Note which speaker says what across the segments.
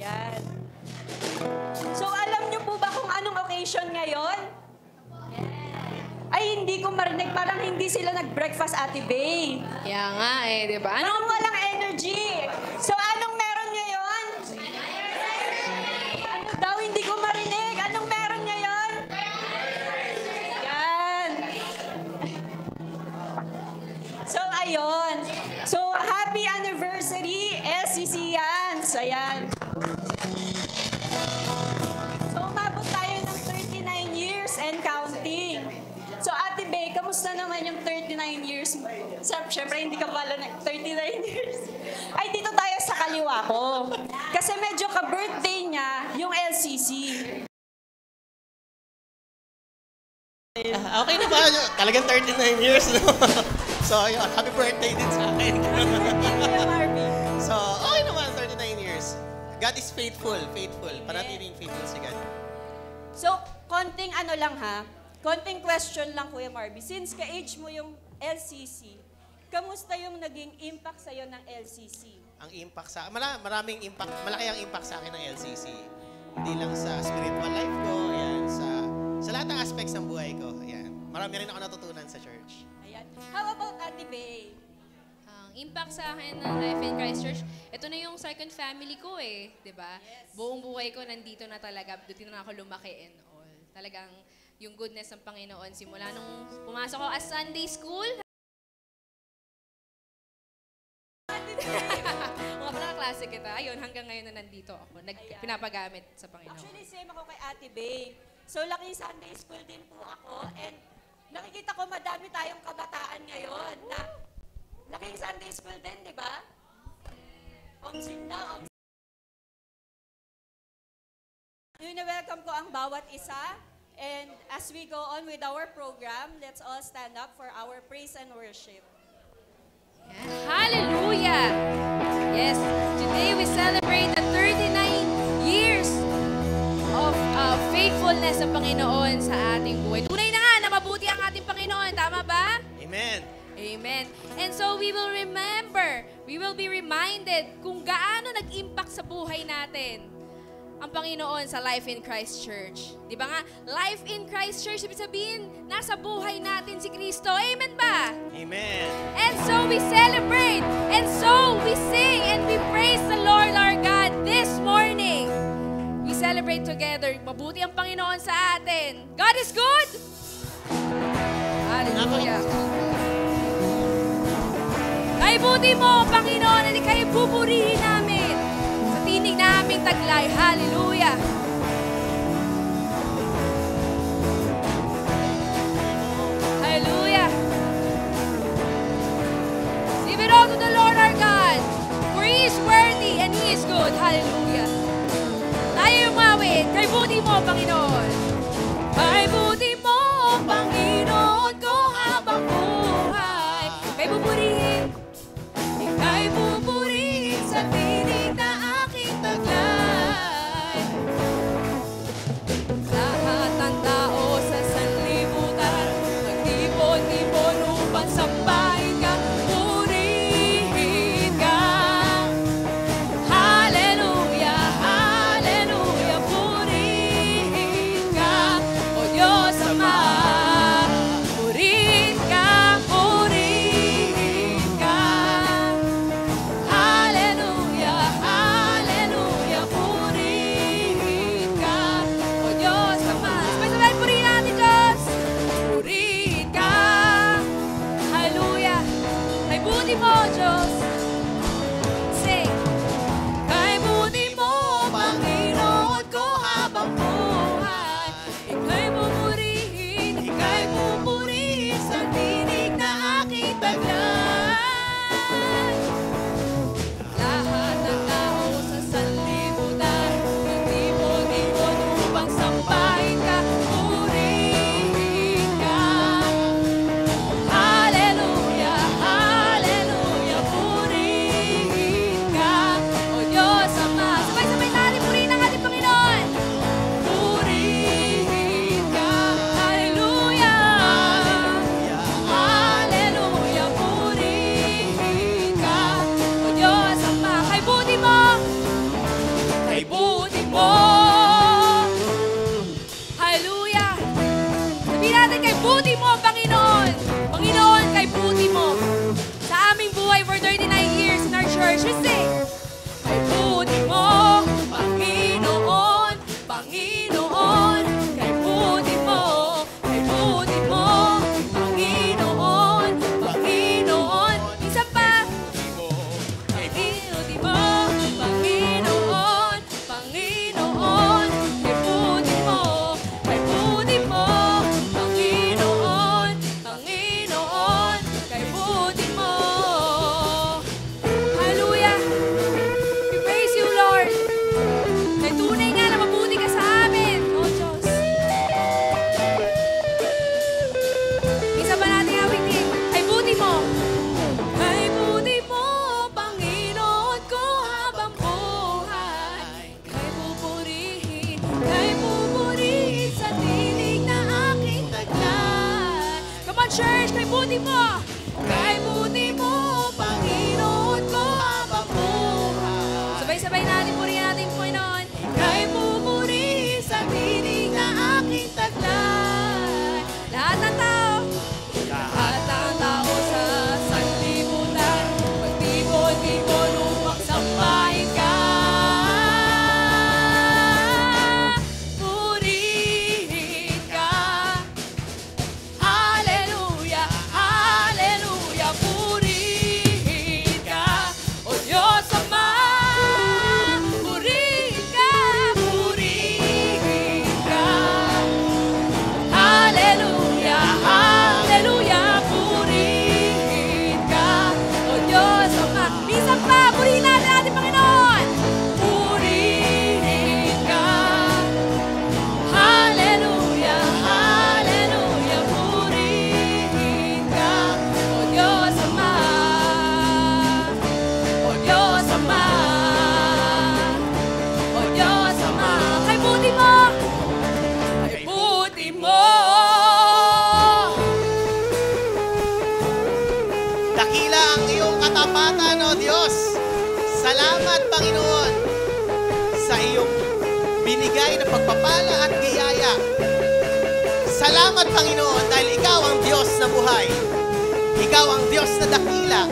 Speaker 1: Ayan. So, alam niyo po ba kung anong occasion ngayon? Ay, hindi ko marinig. Parang hindi sila nag-breakfast, Ate Bay.
Speaker 2: Kaya nga di ba?
Speaker 1: Parang walang energy. So, anong meron ngayon? Ano daw? Hindi ko marinig. Anong meron ngayon? Yan. So, ayun. So, happy anniversary, SCC Yans. Ayan. So, umabot tayo ng 39 years and counting. So, Ate Bay, kamusta naman yung 39 years mo? Siyempre, hindi ka pala ng 39 years. Ay, dito tayo sa kaliwa ko. Kasi medyo ka-birthday niya yung LCC.
Speaker 3: Okay na ba? Talagang 39 years, no? So, yun, happy birthday din sa akin. So, okay naman, 39 years. God is faithful, faithful. Panatiling faithful si God.
Speaker 1: So, konting ano lang ha, konting question lang, Kuya Marby. Since ka-age mo yung LCC, kamusta yung naging impact sa'yo ng LCC?
Speaker 3: Ang impact sa, maraming impact, malaki ang impact sa akin ng LCC. Hindi lang sa spiritual life ko, ayan, sa lahat ng aspects ng buhay ko, ayan. Marami rin ako natutunan sa church.
Speaker 1: Ayan. How about Ate Bay?
Speaker 2: Ang impact sa akin ng Life in Christ Church, ito na yung second family ko di ba?
Speaker 1: Yes.
Speaker 2: Buong buhay ko nandito na talaga, dito na ako lumaki and all. Talagang yung goodness ng Panginoon simula nung pumasok ako as Sunday school. Mga pala klase kita. Ayun, hanggang ngayon na nandito ako. Pinapagamit sa Panginoon.
Speaker 1: Actually, same ako kay Ate Bay. So, laking Sunday school din po ako. And nakikita ko madami tayong kabataan ngayon na laking Sunday school din, di ba? Omsing na, welcome ko ang bawat isa. And as we go on with our program, let's all stand up for our praise and worship.
Speaker 2: Hallelujah! Yes, today we celebrate the 39 years of faithfulness ng Panginoon sa ating buhay. Tunay na nga na mabuti ang ating Panginoon. Tama ba?
Speaker 3: Amen.
Speaker 2: Amen. And so we will remember, we will be reminded kung gaano nag-impact sa buhay natin ang Panginoon sa Life in Christ Church. Di ba nga? Life in Christ Church, ibig sabihin, nasa buhay natin si Kristo. Amen ba?
Speaker 3: Amen.
Speaker 2: And so we celebrate, and so we sing, and we praise the Lord our God this morning. We celebrate together. Mabuti ang Panginoon sa atin. God is good! Hallelujah. Kay buti mo, Panginoon, at ika'y pupurihin namin sa tinig na aming taglay. Hallelujah. Hallelujah. Give it all to the Lord our God, for He is worthy and He is good. Hallelujah. Tayo umawit. Kay buti mo, Panginoon. Kay buti mo, Panginoon ko habang buhay. Kay pupurihin. Ika'y pupurihin sa tinig na aking taglay. Lahat ng tao sa sanlibutan, nagtipon-tipon upang sambahin ka, purihin ka. Hallelujah. natin, purihin natin, Panginoon. Kay pupuri sa tinig na aking taglay. Lahat ng tao, lahat ng tao sa sanlibutan, magtipon-tipon upang sambahin ka. Purihin ka. Hallelujah, hallelujah, purihin ka. O Diyos Ama, purihin ka, purihin ka. Hallelujah, hallelujah, purihin ka. O Diyos Ama. Minsan pa, purihin natin ating Panginoon. Purihin ka. Hallelujah, hallelujah, purihin ka. O Diyos Ama, O Diyos Ama, O Diyos Ama. Kay buti mo, kay buti mo.
Speaker 3: Dakila ang iyong katapatan, O Diyos. Salamat, Panginoon, sa iyong binigay na pagpapala at biyaya. Salamat, Panginoon, dahil Ikaw ang Diyos na buhay. Ikaw ang Diyos na dakila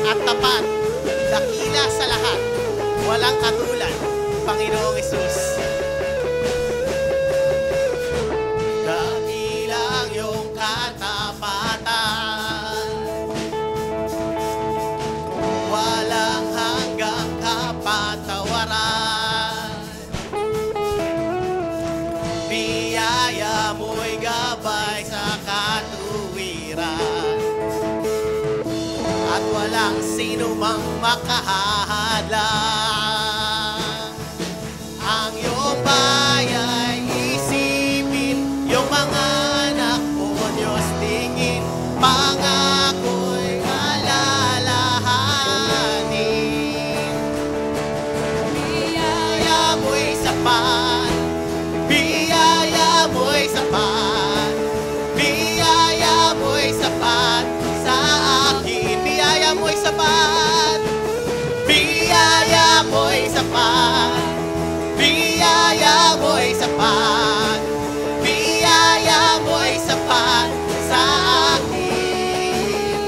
Speaker 3: at tapat. Dakila sa lahat. Walang katulad, Panginoong Hesus. Dakila ang iyong katapatan. Walang hanggang kapatawaran. Biyaya mo'y gabay sa katuwiran. At walang sino mang makahadlang. Ang iyong bayay isipin, iyong mga anak mo, Diyos tingin, pangako'y alalahanin. Biyaya mo'y sapat, biyaya mo'y sapat, biyaya mo'y sapat sa akin. Biyaya mo'y sapat, biyaya mo'y sapat, biyaya mo'y sapat, biyaya mo'y sapat sa akin.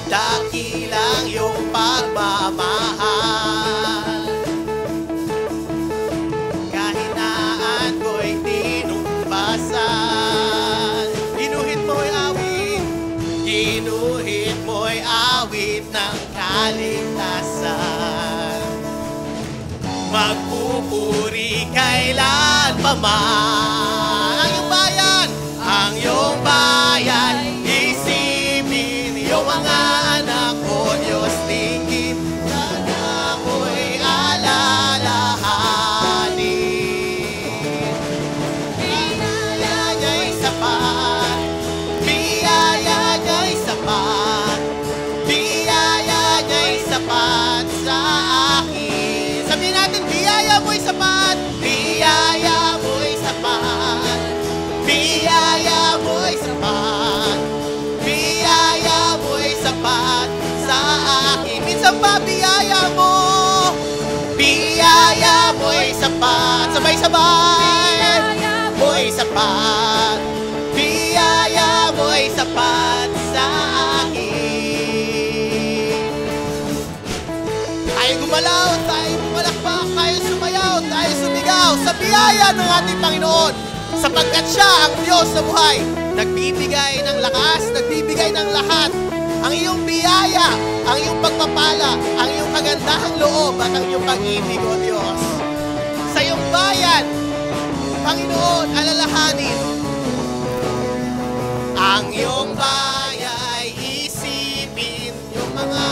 Speaker 3: Dakilang iyong pagmamahal, kahinaan ko'y tinumpasan. Ginuhit mo'y awit, ginuhit mo'y awit ng kaligtasan. Magpupuri kailan pa man ang iyong bayan, ang iyong bayan. Isipin iyong mga anak ko, Diyos tingin, sana ko'y alalahanin. Biyaya niya'y sapat, biyaya niya'y sapat, biyaya niya'y sapat sa akin. Sabihin natin, biyaya mo'y sapat, biyaya mo'y sapat, biyaya mo'y sapat, biyaya mo'y sapat sa akin. Minsan pa, biyaya mo'y sapat, sabay-sabay, mo'y sapat, biyaya mo'y sapat sa akin. Tayo gumalaw, tayo pumalakpak, tayo sumayaw, tayo sumigaw sa biyaya ng ating Panginoon, sapagkat Siya ang Diyos na buhay, nagbibigay ng lakas, nagbibigay ng lahat. Ang iyong biyaya, ang iyong pagpapala, ang iyong kagandahang loob at ang iyong pag-ibig, O Diyos. Sa iyong bayan, Panginoon, alalahanin. Ang iyong bayay isipin, yung mga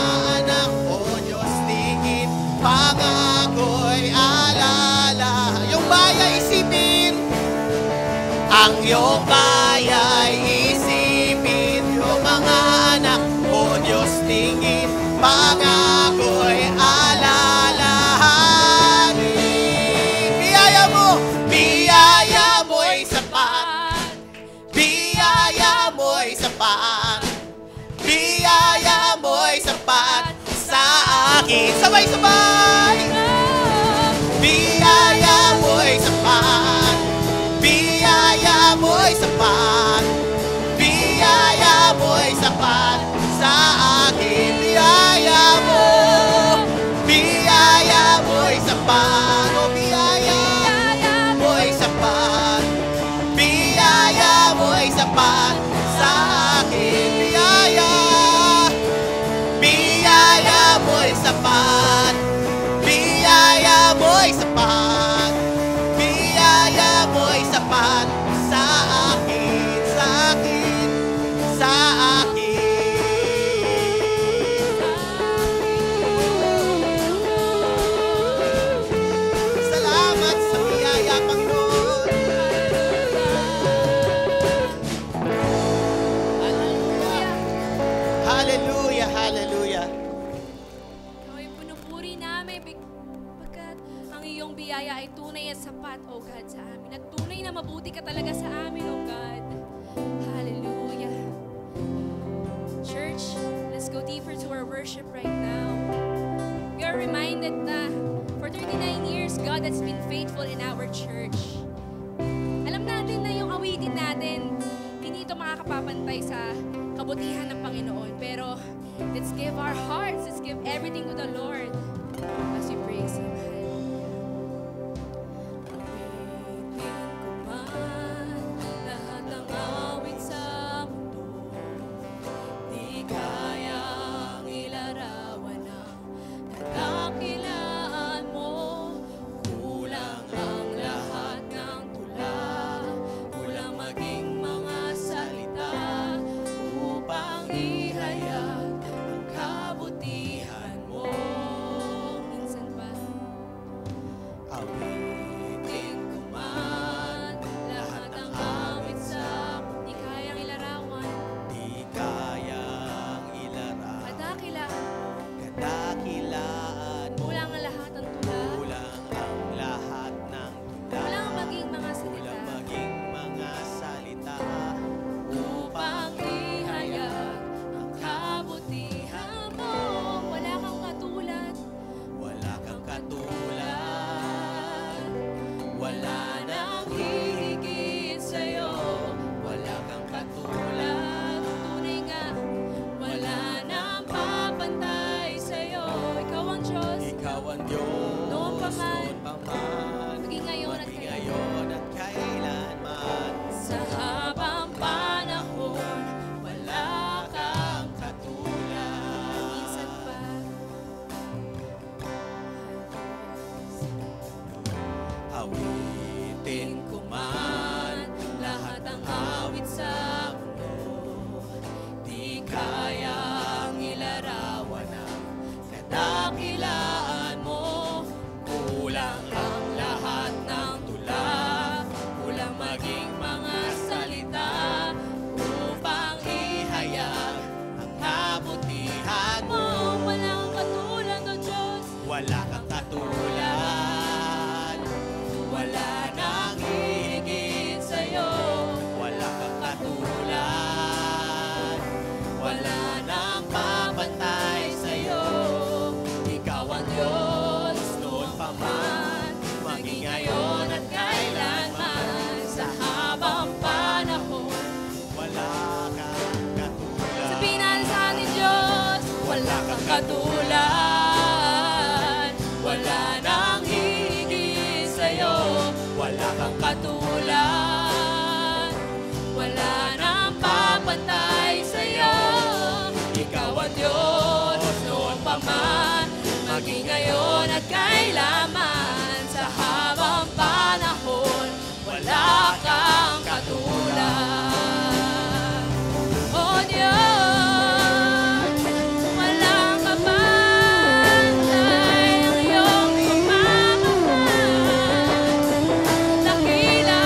Speaker 3: anak, O Diyos tingin, pangako'y alala. Yung bayay isipin, ang iyong bayay isipin, yung mga anak, O Diyos tingin, pangako'y alalahanin. Biyaya mo'y sapat, biyaya mo'y sapat, biyaya mo'y sapat sa akin. Sabay sabay-sabay. Biyaya mo'y sapat. Biyaya mo'y sapat. Biyaya mo'y sapat sa akin. Biyaya mo. Biyaya mo'y sapat. O biyaya mo'y sapat. Biyaya mo'y sapat sa akin. Biyaya. Biyaya mo'y sapat. Biyaya mo'y sapat. Biyaya mo'y sapat sa akin, sa akin, sa akin. Salamat sa biyaya, Panginoon. Hallelujah, hallelujah.
Speaker 2: Ikaw ay pinupuri namin pagkat ang iyong biyaya ay tunay at sapat, O God, sa amin. At tunay na mabuti ka talaga sa amin, O God. Hallelujah. Church, let's go deeper to our worship right now. We are reminded na for 39 years, God has been faithful in our church. Alam natin na yung awitin natin, hindi ito makakapapantay sa kabutihan ng Panginoon. Pero let's give our hearts, let's give everything to the Lord as we praise Him. Awitin ko man lahat ng awit sa mundo, di kayang ilarawan ang kadakilaan mo. Kulang ang lahat ng tula, kulang maging mga salita upang ihayag ang kabutihan mo. Minsan pa, awitin ko man lahat ng awit sa di kayang ilarawan,
Speaker 3: Di kayang ilarawan
Speaker 2: kadakilaan,
Speaker 3: kadakilaan mo.
Speaker 2: kulang ang lahat ng tula,
Speaker 3: Kulang ang lahat ng tula.
Speaker 2: kulang maging mga salita
Speaker 3: Kulang maging mga salita
Speaker 2: upang ihayag ang kabutihan mo. Wala kang katulad,
Speaker 3: Wala kang katulad. Wala nang hihigit sa'yo. Wala kang katulad.
Speaker 2: tunay nga, wala nang papantay sa'yo. Ikaw ang Diyos,
Speaker 3: Ikaw ang Diyos.
Speaker 2: Noon pa man.
Speaker 3: Noon pa man.
Speaker 2: maging ngayon at
Speaker 3: Maging
Speaker 2: kailan.
Speaker 3: ngayon at kailanman.
Speaker 2: Sa habang panahon, wala kang
Speaker 3: Katulad.
Speaker 2: minsan pa.
Speaker 3: Awitin ko man
Speaker 2: Lahat ng awit sa mundo, di kayang ilarawan ang kadakilaan mo. Kulang ang lahat ng tula, kulang maging mga salita upang ihayag
Speaker 3: ang kabutihan mo.
Speaker 2: Wala kang katulad, O Diyos.
Speaker 3: Wala kang katulad.
Speaker 2: Wala nang hihigit sa'yo.
Speaker 3: Wala kang katulad.
Speaker 2: Wala nang
Speaker 3: Papantay sa'yo.
Speaker 2: Ikaw ang Diyos,
Speaker 3: Noon pa man,
Speaker 2: maging ngayon at kailanman. Sa habang panahon,
Speaker 3: Wala kang katulad.
Speaker 2: sabihin natin sa ating Diyos, wala kang katulad. Wala nang hihigit sa'yo. Wala kang katulad. Wala nang papantay sa'yo. Ikaw ang Diyos, noon pa man, maging ngayon at kailanman. Sa habang panahon, wala kang katulad. O Diyos, walang kapantay ang iyong pagmamahal. Dakila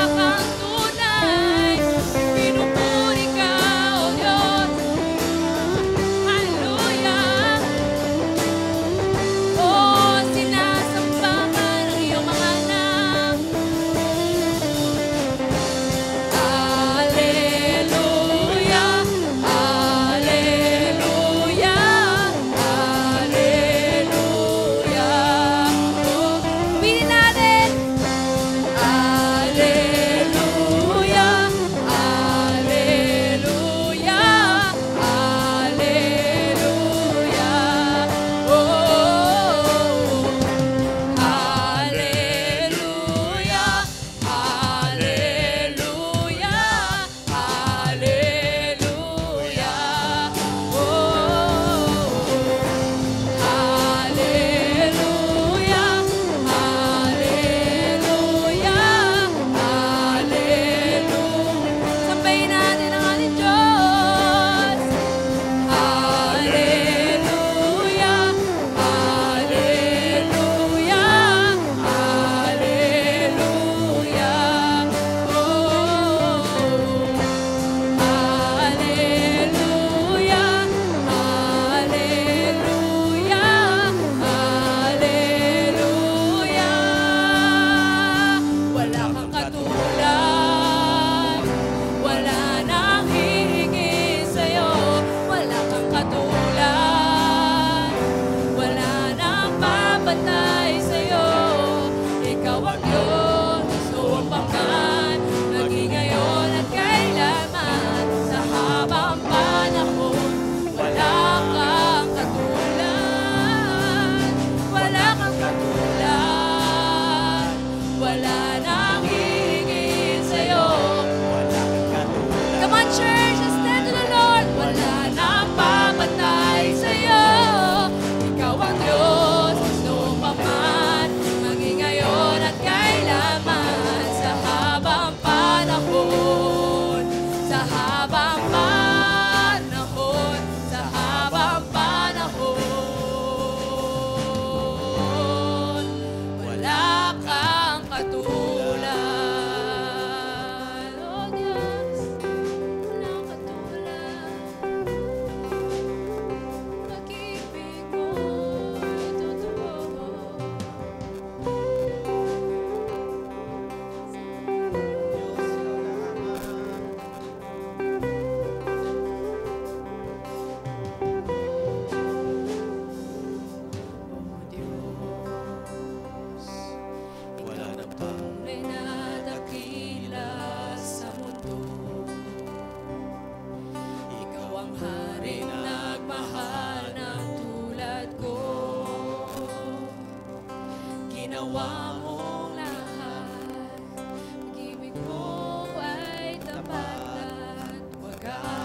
Speaker 2: ginawa mong lahat. Pag-ibig mo ay tapat at wagas.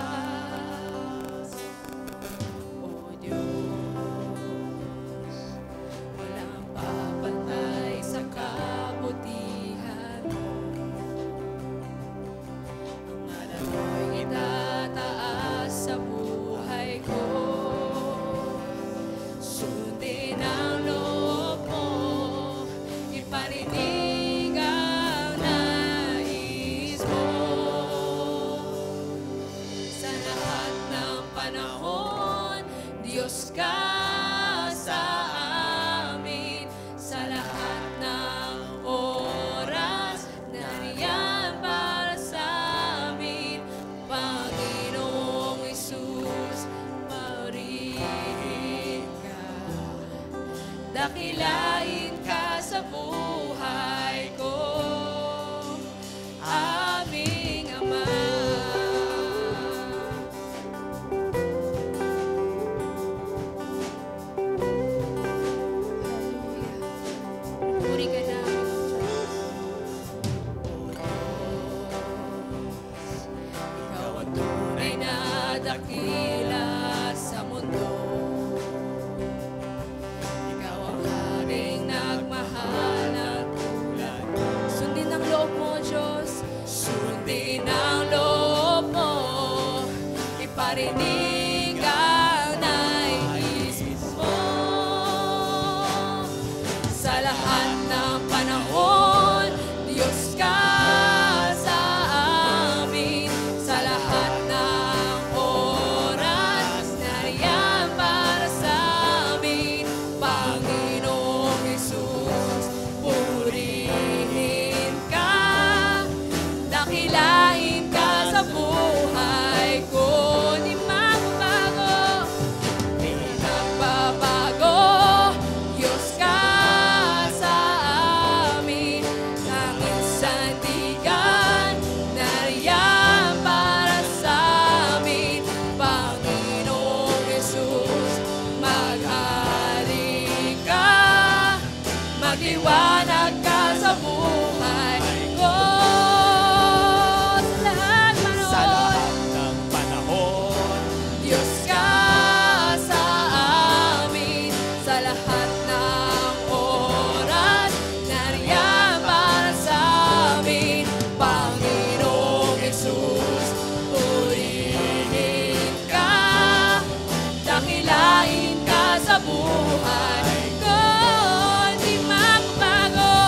Speaker 2: O Diyos, walang papantay sa kabutihan mo. Ang ngalan mo'y itataas sa buhay ko. Sundin ang loob mo, iparinig ang nais mo. Sa lahat ng panahon, Diyos ka sa amin. Sa lahat ng oras, nariyan para sa amin. Panginoong Isus, purihin ka. Dakilain ka sa buhay ko, aming Ama. Puri ka namin, O Diyos. Ikaw ang tunay na dakila sa mundo. Ikaw ang haring nagmahal at tulad. Sundin ang loob mo, Diyos. Sundin ang loob mo. Iparinig ang nais mo. Sa lahat ng panahon, Diyos ka sa amin. Sa lahat ng oras, nariyan para sa amin. Panginoong Isus, purihin ka. Dakilain ka sa buhay ko. Di magbabago, di nagbabago. Diyos ka sa amin. Tanging sandigan, nariyan para sa amin. Panginoong Yesus, maghari ka. Magliwanag ka sa buhay ko. Sa lahat ng panahon, Diyos ka sa amin. Sa lahat ng oras, nariyan para sa amin. Panginoong Yesus, purihin ka. Dakilain ka sa buhay ko. Di magbabago,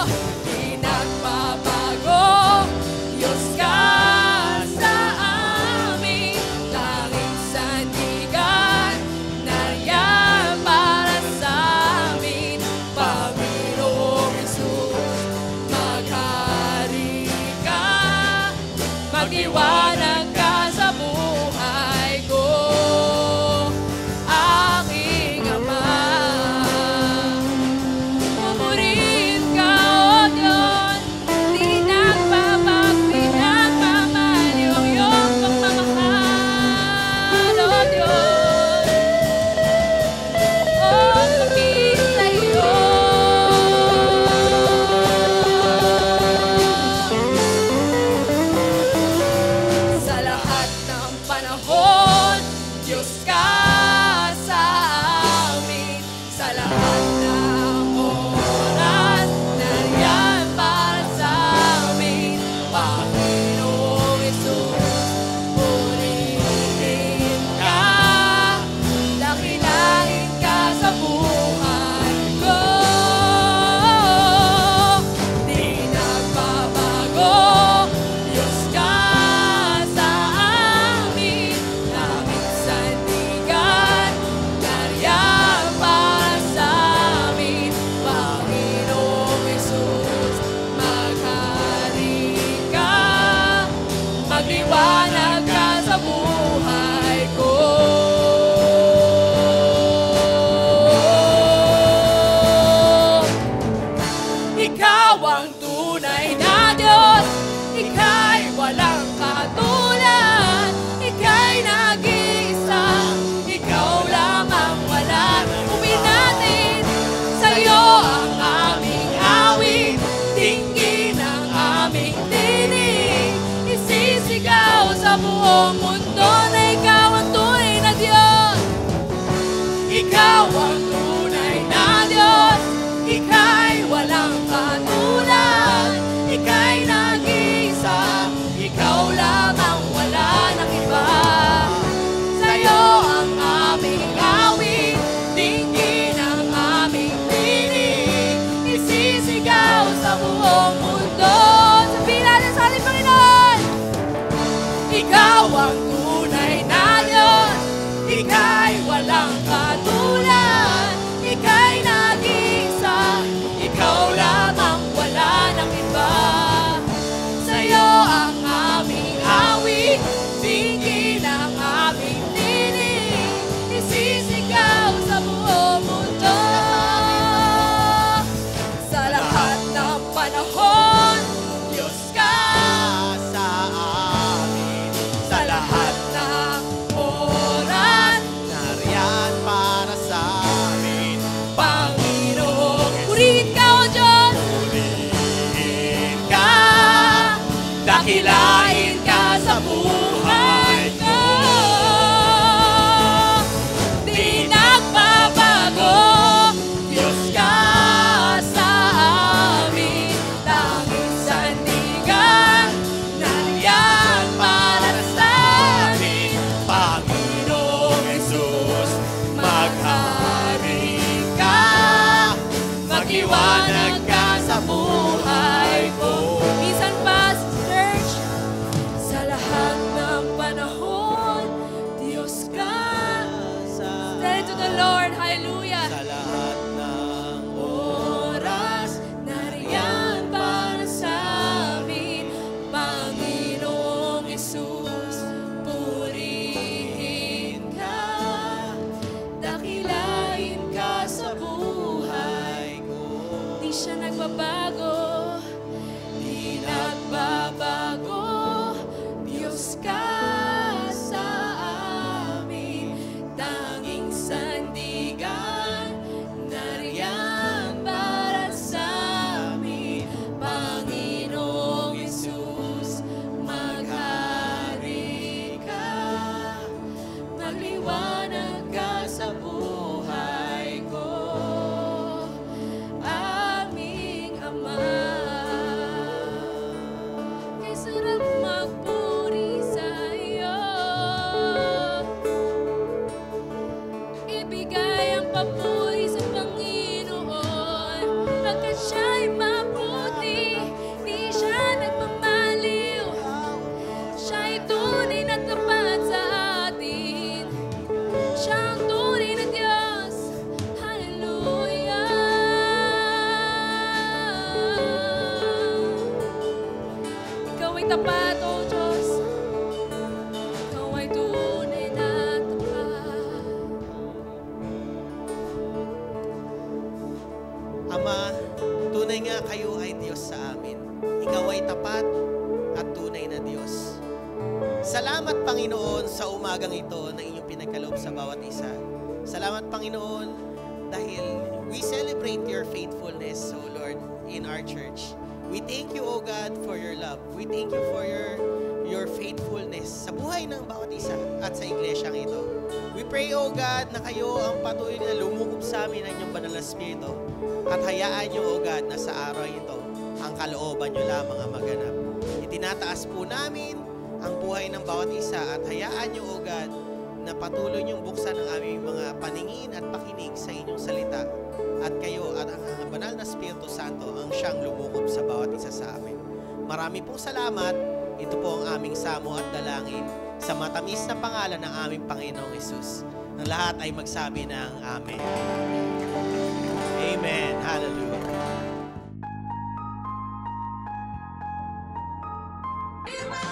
Speaker 2: ka sa buhay ko. Minsan pa sa church, sa lahat ng panahon, Diyos ka. Say to the Lord, hallelujah.
Speaker 3: Sa lahat ng
Speaker 2: Oras, nariyan para sa amin, Panginoong Hesus, purihin ka, dakilain ka sa buhay ko. Di siya nagbabago, di nagbabago, Diyos ka sa amin, tanging sandigan, nariyan para sa amin, Panginoong Hesus, maghari ka, magliwanag ka sa buhay ko, aming Ama. Kay sarap magpuri sa iyo, ibigay ang papuri sa Panginoon, pagkat siya'y mabuti, di siya nagmamaliw, siya'y tunay na tapat sa atin, siyang tunay na Diyos, hallelujah. Ikaw ay tapat, O Diyos, ikaw ay tunay na tapat.
Speaker 3: Ama, tunay nga kayo ay Diyos sa amin. Ikaw ay tapat at tunay na Diyos. Salamat, Panginoon, sa umagang ito na inyong pinagkaloob sa bawat isa. Salamat, Panginoon, dahil we celebrate your faithfulness, O Lord, in our church. We thank you, O God, for your love. We thank you for your faithfulness sa buhay ng bawat isa at sa iglesyang ito. We pray, O God, na kayo ang patuloy na lumukob sa amin ng inyong banal na Espiritu at hayaan niyo, O God, na sa araw ito ang kalooban niyo lamang ang maganap. Itinataas po namin ang buhay ng bawat isa at hayaan niyo, O God, na patuloy niyong buksan ang aming mga paningin at pakinig sa inyong salita at kayo at ang banal na Espiritu Santo ang siyang lumukob sa bawat isa sa amin. Marami pong salamat. Ito po ang aming samo at dalangin sa matamis na pangalan ng aming Panginoong Hesus. Ang lahat ay magsabi ng Amen. Amen. Hallelujah.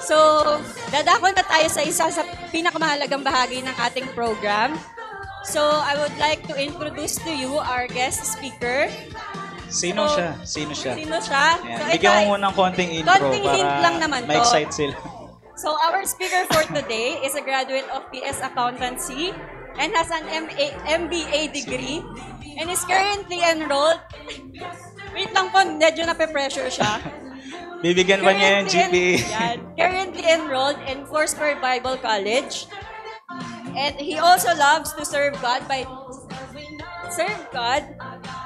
Speaker 1: So, dadako na tayo sa isa sa pinakamahalagang bahagi ng ating program. So, I would like to introduce to you our guest speaker.
Speaker 4: Sino
Speaker 1: So,
Speaker 4: siya? Sino siya?
Speaker 1: Sino siya?
Speaker 4: Ayan.
Speaker 1: So,
Speaker 4: Bigyan
Speaker 1: ito
Speaker 4: mo muna ng konting intro
Speaker 1: konting
Speaker 4: para
Speaker 1: hint lang naman to.
Speaker 4: ma-excite sila.
Speaker 1: So, our speaker for today is a graduate of PS Accountancy and has an MBA degree and is currently enrolled. Wait lang po, medyo nape-pressure siya.
Speaker 4: Bibigyan pa niya yung GPA.
Speaker 1: Currently enrolled in Foursquare Bible College. And he also loves to serve God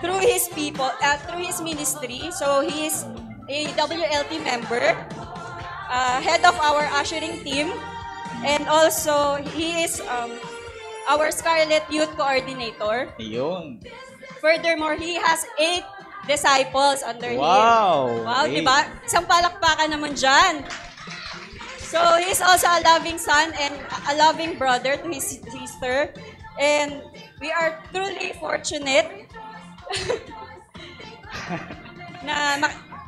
Speaker 1: through his people, through his ministry. So he is a WLT member, head of our ushering team, and also he is our Scarlet Youth Coordinator.
Speaker 4: Ayun.
Speaker 1: Furthermore, he has 8 disciples under him.
Speaker 4: Wow!
Speaker 1: Wow,
Speaker 4: Eight.
Speaker 1: di ba? Isang palakpakan naman dyan. So, he's also a loving son and a loving brother to his sister. And we are truly fortunate na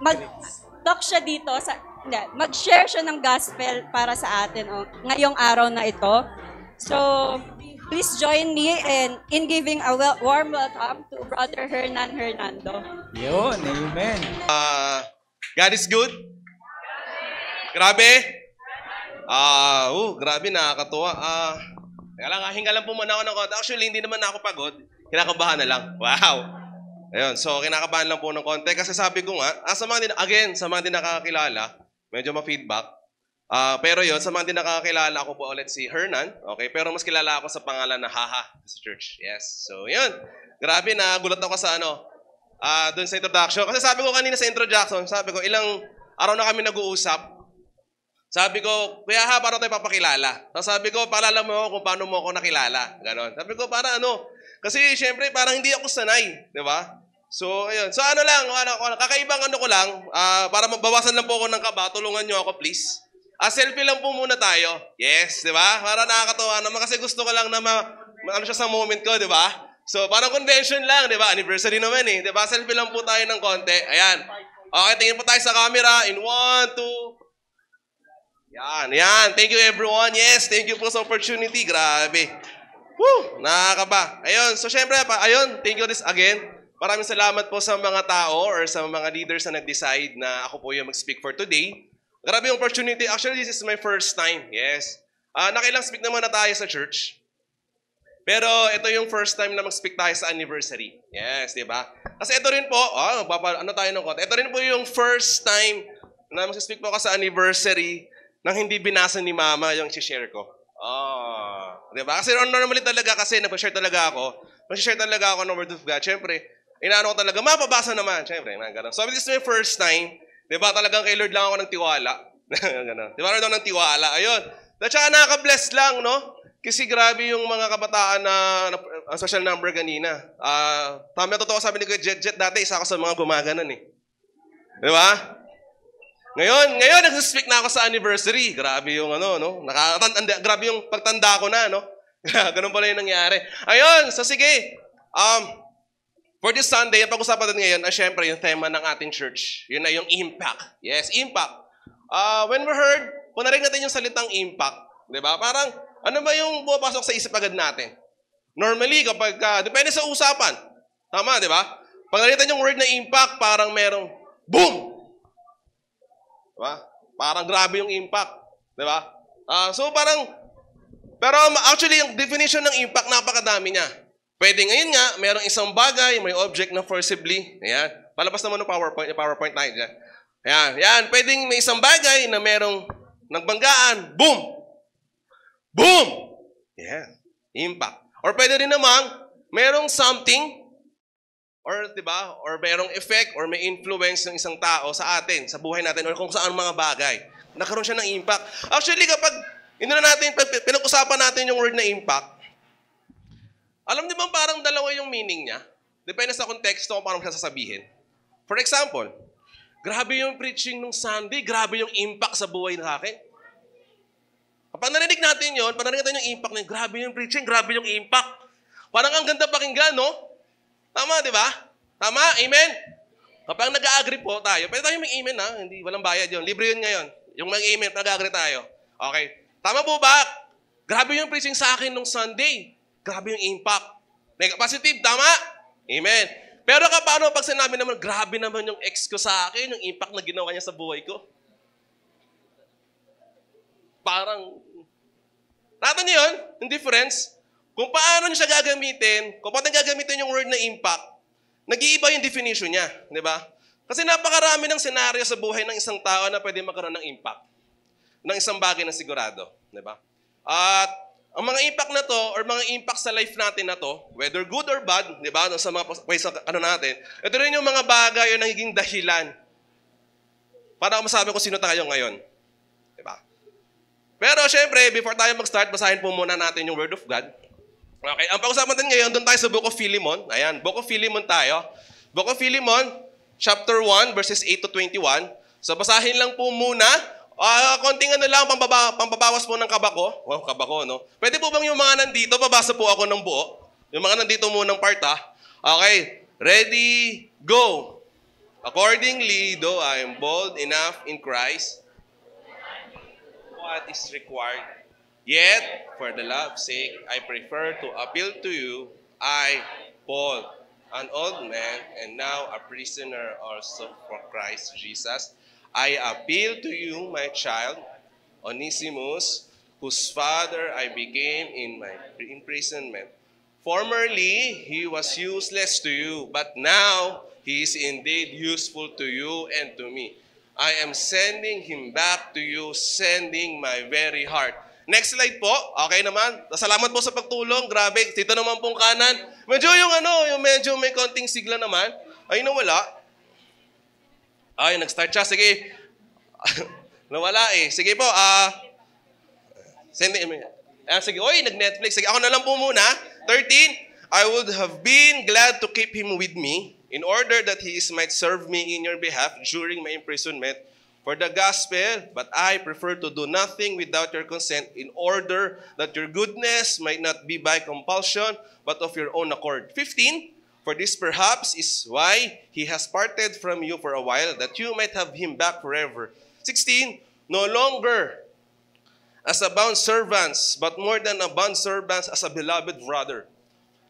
Speaker 1: mag-talk siya dito, mag-share siya ng gospel para sa atin ngayong araw na ito. So, please join me in giving a warm welcome to Brother Hernan Hernando.
Speaker 4: Yun, amen.
Speaker 5: God is good. Grabe. Grabe, nakakatuwa. Kaya lang, hinga lang po muna ako ng konti. Actually, hindi naman ako pagod. Kinakabahan na lang. Wow. Ayun, so kinakabahan lang po ng konti. Kasi sabi ko nga, sa mga hindi nakakakilala, medyo ma-feedback. Pero yun, sa mga hindi nakakilala, ako po ulit si Hernan. Okay, pero mas kilala ako sa pangalan na Haha sa church. Yes. So, yun. Grabe, nagulat ako sa dun sa introduction. Kasi sabi ko kanina sa introduction, sabi ko, ilang araw na kami nag-uusap. Sabi ko, kuya ha, paano tayo papakilala? So sabi ko, paalala mo ako kung paano mo ako nakilala. Ganon. Sabi ko, para kasi syempre, parang hindi ako sanay. Di ba? So, ayun. So, ano lang, kakaibang ano ko lang, para mabawasan lang po ako ng kaba, tulungan nyo ako, please. Selfie lang po muna tayo. Yes, di ba? Para nakakatawa naman kasi gusto ko lang na ano siya sa moment ko, di ba? So, parang convention lang, di ba? Anniversary naman eh. Di ba? Selfie lang po tayo ng konti. Ayan. Okay, tingin po tayo sa camera. In 1, 2. Yan. Thank you everyone. Yes, thank you po sa opportunity. Grabe. Woo! Nakakaba. Ayun. So, syempre, thank you this again. Maraming salamat po sa mga tao or sa mga leaders na nag-decide na ako po yung mag-speak for today. Grabe yung opportunity. Actually, this is my first time. Yes. Nakailang speak naman na tayo sa church. Pero ito yung first time na mag-speak tayo sa anniversary. Yes, di ba? Kasi ito rin po, ito rin po yung first time na mag-speak po ako sa anniversary nang hindi binasa ni Mama yung i-share ko. Di ba? Kasi normally talaga kasi nag-share talaga ako ng Word of God. Siyempre, inaano ko talaga, mapabasa naman. Siyempre, ganun. So, this is my first time. Diba, talagang kay Lord lang ako ng tiwala. Ganun. Diba, Lord ako ng tiwala. Ayun. At saka nakaka-bless lang, no? Kasi grabe yung mga kabataan na social number kanina. Tama, totoo sabi ni Kuya Jet, dati isa ako sa mga gumaganon eh. Diba? Ngayon, nag-speak na ako sa anniversary. Grabe yung grabe yung pagtanda ko na, no? Ganun pala yung nangyari. Ayun, so sige. For this Sunday, ang pag-usapan natin ngayon ay syempre yung tema ng ating church. Yun na yung impact. Yes, impact. When kung narinig natin yung salitang impact, di ba? Parang, ano ba yung pumapasok sa isip agad natin? Normally, kapag, depende sa usapan. Tama, di ba? Pag narinig yung word na impact, parang merong boom! Di ba? Parang grabe yung impact. Di ba? Pero actually, yung definition ng impact, napakadami niya. Pwede ngayon nga, merong isang bagay, may object na forcibly. Ayan. Palabas naman ng PowerPoint tayo dyan. Ayan. Pwedeng may isang bagay na merong nagbanggaan. Boom! Boom! Ayan. Impact. Or pwede rin namang, merong something, or diba, or merong effect, or may influence ng isang tao sa atin, sa buhay natin, or kung saan mga bagay. Nakaroon siya ng impact. Actually, kapag pinag-usapan natin yung word na impact, alam niyo ba parang dalawa yung meaning niya? Depende sa konteksto kung paano mo siya sasabihin. For example, grabe yung preaching nung Sunday, grabe yung impact sa buhay na akin. Kapag narinig natin yun, pag narinig natin yung impact niya, grabe yung preaching, grabe yung impact. Parang ang ganda pakinggan, no? Tama, di ba? Tama? Amen? Kapag nag-agree po tayo, pwede tayo mag-amen ha? Hindi, walang bayad yun. Libre yun ngayon. Yung mag-amen, nag-agree tayo. Okay. Tama po ba? Grabe yung preaching sa akin nung Sunday. Grabe yung impact. Positive, tama? Amen. Pero paano pag sinabi naman, grabe naman yung ex ko sa akin, yung impact na ginawa niya sa buhay ko? Parang, natin yun, yung difference. Kung paano niya siya gagamitin, kung paano gagamitin yung word na impact, nag-iiba yung definition niya. Di ba? Kasi napakarami ng senaryo sa buhay ng isang tao na pwede magkaroon ng impact. Ng isang bagay na sigurado. Di ba? At, ang mga impact na to, or mga impact sa life natin na to, whether good or bad, di ba, sa mga natin, ito rin yung mga bagay yung nagiging dahilan para masabi kung sino tayo ngayon. Di ba? Pero syempre, before tayo mag-start, basahin po muna natin yung Word of God. Okay, ang pag-usapan natin ngayon, doon tayo sa Book of Philemon. Ayan, Book of Philemon tayo. Book of Philemon, chapter 1, verses 8 to 21. So basahin lang po muna. Konting lang, pambabawas po ng kaba ko. Wow, kaba ko, no? Pwede po bang yung mga nandito, babasa po ako ng buo? Yung mga nandito munang part, ha? Okay, ready, go. Accordingly, though I am bold enough in Christ, what is required? Yet, for the love's sake, I prefer to appeal to you, I, Paul, an old man, and now a prisoner also for Christ Jesus. I appeal to you, my child, Onesimus, whose father I became in my imprisonment. Formerly, he was useless to you, but now he is indeed useful to you and to me. I am sending him back to you, sending my very heart. Next slide po. Okay naman. Salamat po sa pagtulong. Grabe. Dito naman pong kanan. Medyo yung medyo may konting sigla naman. Ay, nawala. Ay, nag-start siya. Sige. Nawala eh. Sige po. Sige. Oy, nag-Netflix. Sige, ako na lang po muna. 13. I would have been glad to keep him with me in order that he might serve me in your behalf during my imprisonment for the gospel, but I prefer to do nothing without your consent in order that your goodness might not be by compulsion, but of your own accord. 15, for this perhaps is why he has parted from you for a while, that you might have him back forever. 16, no longer as a bound servants, but more than a bound servants, as a beloved brother,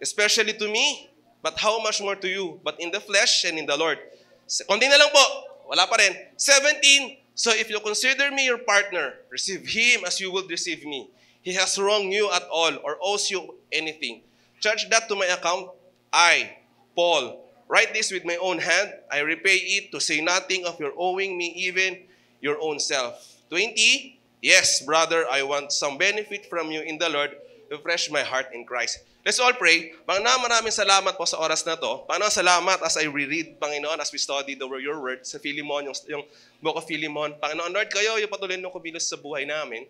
Speaker 5: especially to me, but how much more to you, but in the flesh and in the Lord. Konti na lang po, wala pa rin. 17, so if you consider me your partner, receive him as you would receive me. He has wronged you at all or owes you anything. Charge that to my account. I, Paul, write this with my own hand. I repay it, to say nothing of your owing me even your own self. 20, yes, brother, I want some benefit from you in the Lord. Refresh my heart in Christ. Let's all pray. Panginoon, maraming salamat po sa oras na to. Panginoon, salamat as I reread, Panginoon, as we study your word sa Philemon, yung book of Philemon. Panginoon, Lord, kayo yung patuloy nung kumilos sa buhay namin.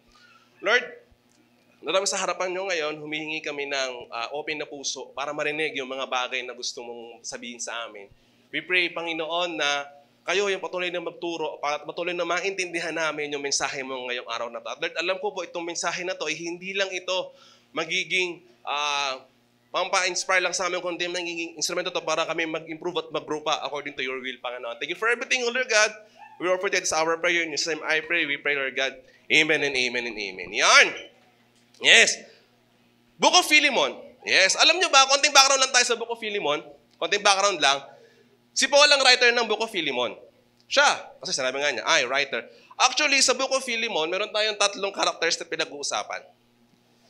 Speaker 5: Lord, naraming sa harapan nyo ngayon, humihingi kami ng open na puso para marinig yung mga bagay na gusto mong sabihin sa amin. We pray, Panginoon, na kayo yung patuloy na magturo, patuloy na maintindihan namin yung mensahe mo ngayong araw na to. At Lord, alam ko po itong mensahe na to, hindi lang ito magiging pampa-inspire lang sa amin, kundi magiging instrumento to para kami mag-improve at mag-grow pa according to your will, Panginoon. Thank you for everything, Lord God. We offer this our prayer. In His name I pray, we pray, Lord God. Amen and amen and amen. Yan! Yes. Book of Philemon. Yes. Alam nyo ba, konting background lang tayo sa Book of Philemon. Konting background lang. Si Paul ang writer ng Book of Philemon. Siya. Kasi sinabi nga niya, writer. Actually, sa Book of Philemon, meron tayong 3 characters na pinag-uusapan.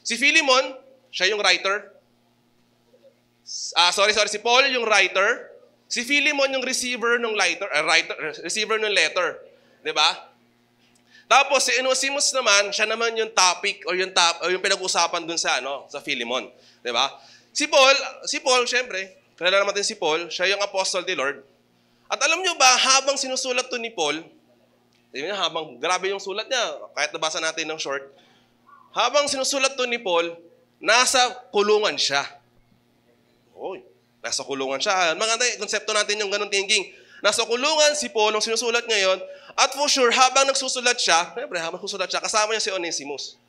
Speaker 5: Si Philemon, siya yung writer. Si Paul yung writer. Si Philemon yung receiver ng receiver ng letter. 'Di ba? Tapos si Onesimus naman, siya naman yung topic o yung pinag-usapan dun sa sa Philemon, 'di ba? Si Paul, syempre, kilala naman din si Paul, siya yung apostle ni Lord. At alam niyo ba, habang sinusulat to ni Paul, grabe yung sulat niya, kahit nabasa natin ng short, habang sinusulat to ni Paul, nasa kulungan siya. Nasa kulungan siya. Maganda yung konsepto natin yung ganun thinking. Nasa kulungan si Paul, ang sinusulat ngayon, at for sure, habang nagsusulat siya, kasama niya si Onesimus.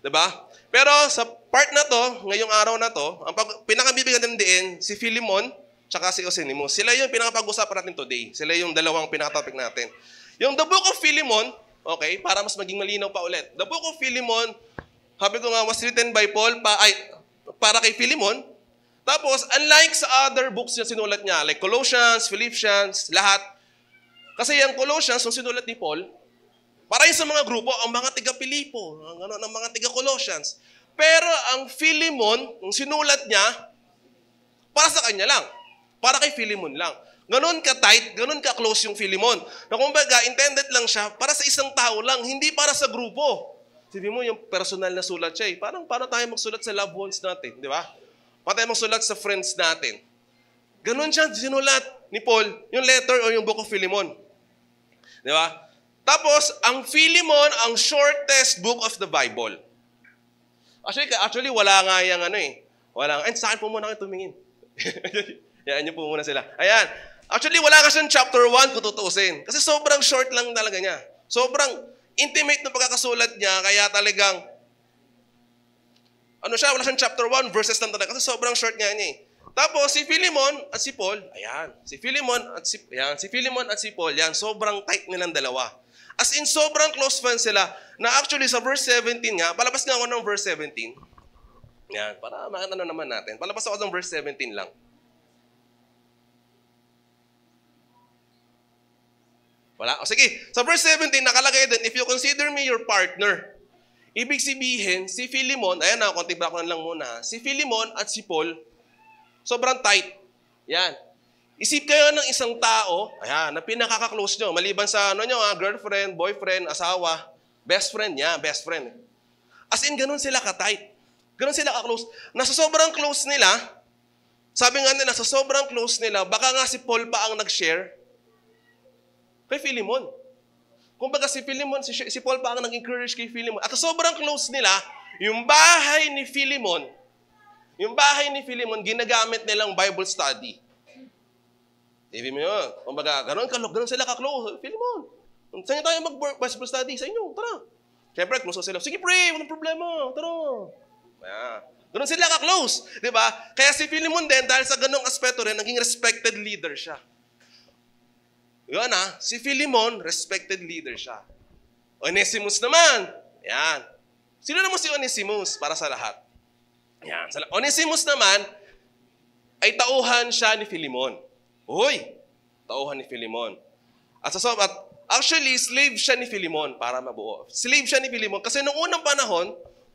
Speaker 5: Diba? Pero sa part na to, ngayong araw na to, ang pinakabibigyan ng diin, si Philemon, tsaka si Onesimus. Sila yung pinakapag-usapan natin today. Sila yung dalawang pinaka-topic natin. Yung the book of Philemon, okay, para mas maging malinaw pa ulit. The book of Philemon, sabi ko nga, was written by Paul para kay Philemon. Tapos, unlike sa other books na sinulat niya, like Colossians, Philippians, lahat, kasi yung Colossians, yung sinulat ni Paul, para yun sa mga grupo, ang mga tiga-Pilipo, ang mga tiga-Colossians. Pero ang Philemon, yung sinulat niya, para sa kanya lang. Para kay Philemon lang. Ganon ka-tight, ganon ka-close yung Philemon. Na kumbaga, intended lang siya para sa isang tao lang, hindi para sa grupo. Sabi mo, yung personal na sulat siya Parang paano tayo magsulat sa loved ones natin, di ba? Paano tayo magsulat sa friends natin? Ganon siya sinulat ni Paul, yung letter o yung book of Philemon. Di ba? Tapos, ang Philemon, ang shortest book of the Bible. Actually wala nga yung Wala nga. Sa akin po muna kayo tumingin. Yan niyo po muna sila. Ayan. Actually, wala ka siyang chapter 1 kung tutuusin. Kasi sobrang short lang talaga niya. Sobrang intimate na pagkakasulat niya, kaya talagang, wala siyang chapter 1, verses lang talaga. Kasi sobrang short nga niya Tapos, si Philemon at si Paul, si Philemon at si Paul, sobrang tight nilang dalawa. As in, sobrang close friends sila, na actually sa verse 17 nga, palabas nga ako ng verse 17. Yan, para makita naman natin. Palabas ako ng verse 17 lang. Wala? O sige, sa verse 17, nakalagay din, if you consider me your partner, ibig sabihin, si Philemon, konting background lang muna, si Philemon at si Paul, sobrang tight. Yan. Isip kayo ng isang tao, na pinakaka-close nyo, maliban sa girlfriend, boyfriend, asawa, best friend niya, best friend. As in, ganun sila ka-tight. Ganun sila ka-close. Nasa sobrang close nila, sabi nga nila, sa sobrang close nila, baka nga si Paul pa ang nag-share kay Philemon. Kumbaga si Philemon, si Paul pa ang nag-encourage kay Philemon. At sa sobrang close nila, yung bahay ni Philemon, Yung bahay ni Philemon, ginagamit nilang Bible study. Sabi mo yun, kumbaga, ganun sila ka-close. Philemon, saan tayo mag-Bible study? Sa inyo, tara. Siyempre, close sila. Sige, pray, walang problema. Tara. Ayan. Ganun sila ka-close. Di ba? Kaya si Philemon din, dahil sa ganung aspeto rin, naging respected leader siya. Yun si Philemon, respected leader siya. Onesimus naman. Ayan. Sino naman si Onesimus para sa lahat? Ayan. Onesimus naman, ay tauhan siya ni Philemon. Uy! Tauhan ni Philemon. At actually, slave siya ni Philemon para mabuo. Slave siya ni Philemon. Kasi noong unang panahon,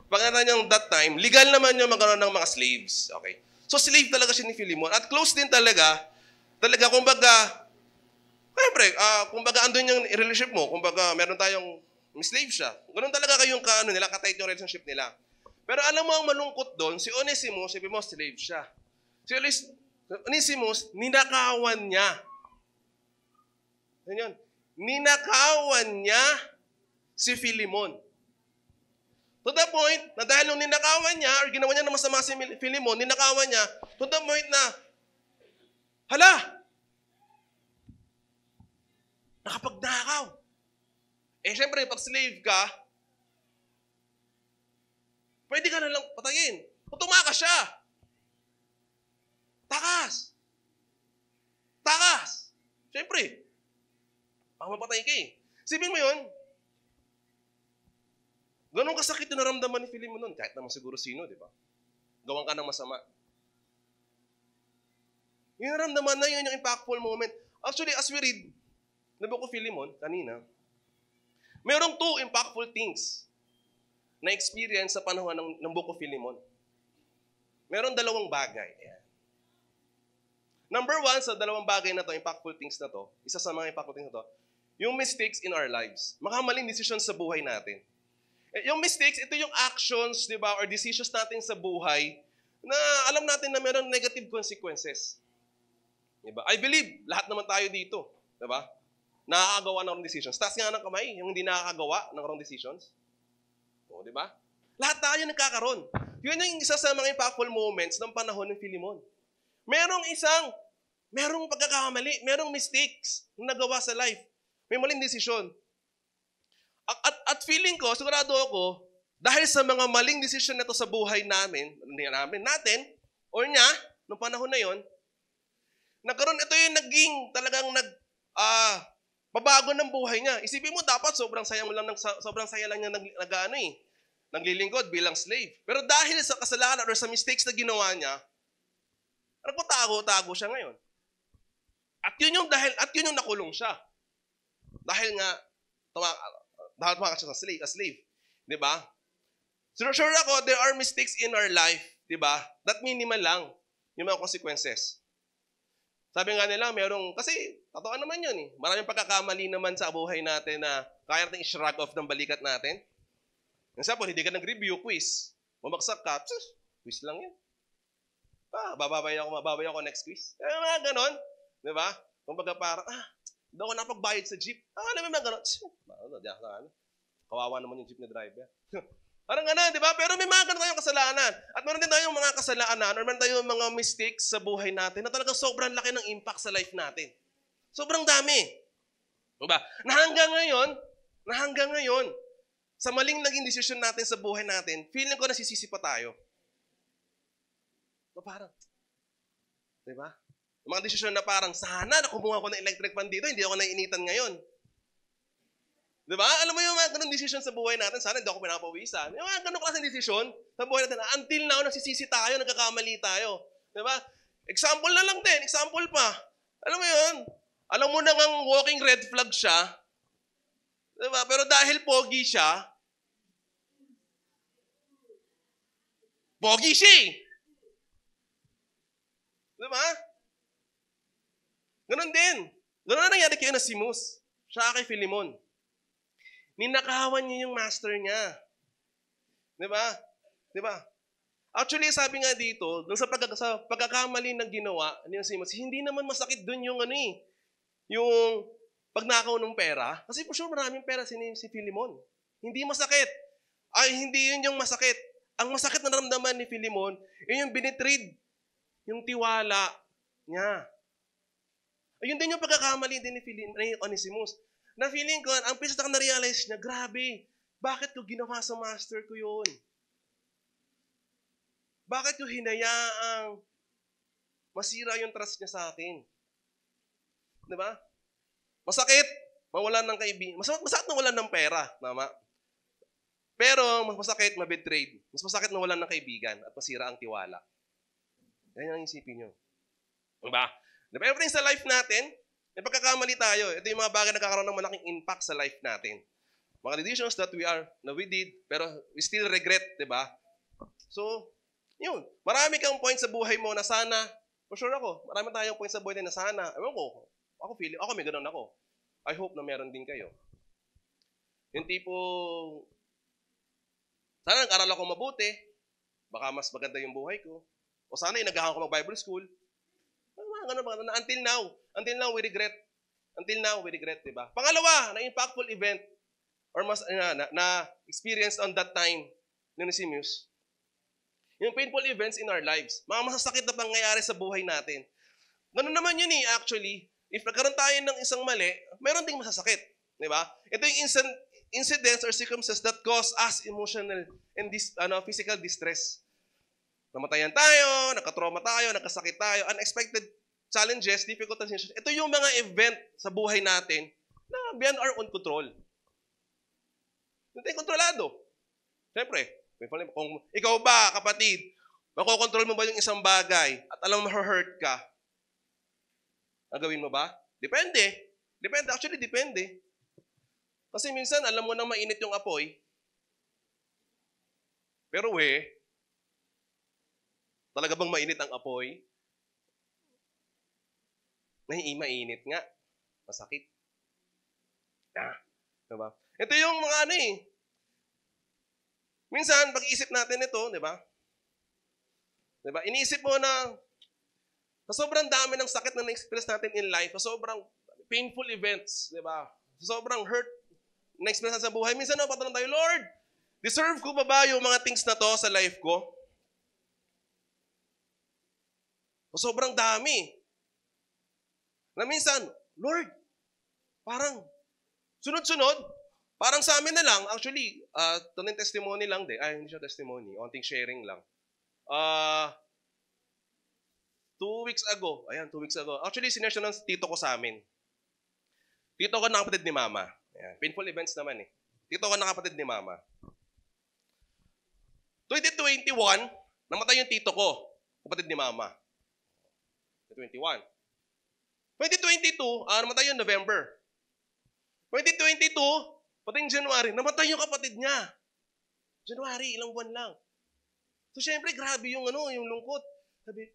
Speaker 5: pagkata niyang that time, legal naman niya magkaroon ng mga slaves. Okay? So, slave talaga siya ni Philemon. At close din talaga, kumbaga, siyempre, kumbaga, andun yung relationship mo. Kumbaga, meron tayong slave siya. Ganun talaga kayong katight yung relationship nila. Pero alam mo ang malungkot doon, si Onesimus, sabi mo, slave siya. Si Onesimus, ninakawan niya. Ganyan. Ninakawan niya si Philemon. To the point na dahil nung ninakawan niya, or ginawa niya na masama si Philemon, ninakawan niya, to the point na, hala! Nakapagnakaw. Siyempre, pag slave ka, pwede ka na lang patayin. Kung tumakas siya. Takas. Siyempre, mapatay ka Sipin mo yun, ganun kasakit yung naramdaman ni Philemon nun. Kahit naman siguro sino, di ba? Gawan ka ng masama. Yung naramdaman na yun, yung impactful moment. Actually, as we read the book of Philemon, kanina, mayroong 2 impactful things na experience sa panahon ng book of Philemon. Meron 2 bagay. Ayan. Number 1, sa 2 bagay na to, impactful things na to, isa sa mga impactful things na to, yung mistakes in our lives. Makamaling decisions sa buhay natin. Yung mistakes, ito yung actions, di ba, or decisions natin sa buhay na alam natin na meron negative consequences. Di ba? I believe, lahat naman tayo dito. Di ba? Nakakagawa ng wrong decisions. Taas nga ng kamay, yung hindi nakakagawa ng wrong decisions. O, di ba? Lahat tayo nagkakaroon. Yun yung isa sa mga impactful moments ng panahon ng Philemon. Merong pagkakamali, merong mistakes na nagawa sa life. May maling desisyon. At feeling ko, sigurado ako, dahil sa mga maling desisyon na ito sa buhay natin, or niya, noong panahon na yon, nagkaroon, ito yung naging talagang babago ng buhay niya. Isipin mo, dapat sobrang saya lang niya naglilingkod bilang slave. Pero dahil sa kasalanan or sa mistakes na ginawa niya, nagpatago-tago siya ngayon. At yun yung nakulong siya. Dahil tumakas siya sa slave. Di ba? Sure ako, there are mistakes in our life, di ba? That minimal lang yung mga consequences. Sabi nga nila, kasi, totoo naman yun Maraming pagkakamali naman sa buhay natin na kaya natin i-shrug off ng balikat natin. Example, hindi ka nag-review, quiz. Bumaksak ka, quiz lang yan. Bababay ako next quiz. Mga ganon. Di ba? Kumbaga parang, hindi ako napagbayad sa jeep. Alam mo mga ganon. Kawawa naman yung jeep na driver. Parang ganon, di ba? Pero may mga ganon tayong kasalanan. At meron din tayong mga kasalanan or meron tayong mga mistakes sa buhay natin na talagang sobrang laki ng impact sa life natin. Sobrang dami. Diba? Na hanggang ngayon, sa maling naging desisyon natin sa buhay natin, feeling ko nasisisi pa tayo. So parang, di ba? Mga desisyon na parang, sana nakumuha ko ng electric fan dito, hindi ako naiinitan ngayon. Di ba? Alam mo yung mga ganong desisyon sa buhay natin, sana hindi ako pinapawisan. Yung mga ganong klaseng desisyon sa buhay natin, until now, nasisisi tayo, nagkakamali tayo. Di ba? Example na lang din, example pa. Alam mo yun? Alam mo na ngang walking red flag siya, diba? Pero dahil pogi siya, pogi siya. Diba? Ganon din. Ganon na nangyari kay Onesimus. Siya kay Philemon. Ninakawan niya yung master niya. Diba? Diba? Actually, sabi nga dito, dun sa pagkakamali ng ginawa ni Onesimus, hindi naman masakit dun yung yung pagnakaw ng pera, kasi for sure maraming pera si Philemon. Hindi masakit. Ay, hindi yun yung masakit. ang masakit na naramdaman ni Philemon, yun yung binitrade, yung tiwala niya. Ayun din yung pagkakamali din ni Onesimus. Na feeling ko, ang piece na na-realize niya, grabe, bakit ko ginawa sa master ko yun? Bakit ko hinayaang masira yung trust niya sa akin? Diba? Masakit, mawalan ng kaibigan. Masakit na walan ng pera, tama? Pero mas masakit, mabetrayed. Mas masakit na walan ng kaibigan at masira ang tiwala. Yan ang isipin nyo. Diba? Diba? Everything sa life natin, may pagkakamali tayo. Ito yung mga bagay na nagkakaroon ng malaking impact sa life natin. Mga decisions that we did, pero we still regret, diba? So, yun. Marami kang point sa buhay mo na sana, for sure ako, marami tayong point sa buhay na sana, ewan ko, ako may ganun ako. I hope na meron din kayo. Yung tipo, sana nag-aral ako mabuti, baka mas maganda yung buhay ko. O sana inagahan ko mag-Bible school. Until now, we regret. Until now, we regret, diba? Pangalawa, na impactful event, or mas, na experience on that time, ni Onesimus, yung painful events in our lives, mga masasakit na pangyayari sa buhay natin. Ganun naman yun actually. If nagkaroon tayo ng isang mali, mayroon ding masasakit. Di ba? Ito yung incidents or circumstances that cause us emotional and physical distress. Namatayan tayo, nakatrauma tayo, nakasakit tayo, unexpected challenges, difficult transitions. Ito yung mga event sa buhay natin na beyond our own control. Hindi tayo kontrolado. Siyempre, kung ikaw ba, kapatid, makokontrol mo ba yung isang bagay at alam mo hurt ka, gagawin mo ba? Depende. Actually, depende. Kasi minsan, alam mo nang mainit yung apoy, pero talaga bang mainit ang apoy? Mainit nga. Masakit. Diba? Ito yung mga minsan, pag-iisip natin ito, di ba? Diba? Iniisip mo na sa sobrang dami ng sakit na na-experience natin in life, sa sobrang painful events, di ba? Sa sobrang hurt na experience sa buhay, minsan napatanong tayo, Lord, deserve ko ba yung mga things na to sa life ko? Sa sobrang dami. Na minsan, Lord, parang sunod-sunod, parang sa amin na lang, actually, ito na yung testimony lang din. Ay, hindi siya testimony. Onting sharing lang. 2 weeks ago. Actually, sinare siya ng tito ko sa amin. Tito ko na kapatid ni Mama. Ayan. Painful events naman eh. Tito ko na kapatid ni Mama. 2021, namatay yung tito ko. Kapatid ni Mama. 2021. 2022, namatay yung November. 2022, pati yung January, namatay yung kapatid niya. January, ilang buwan lang. So, syempre, grabe yung lungkot. Sabi,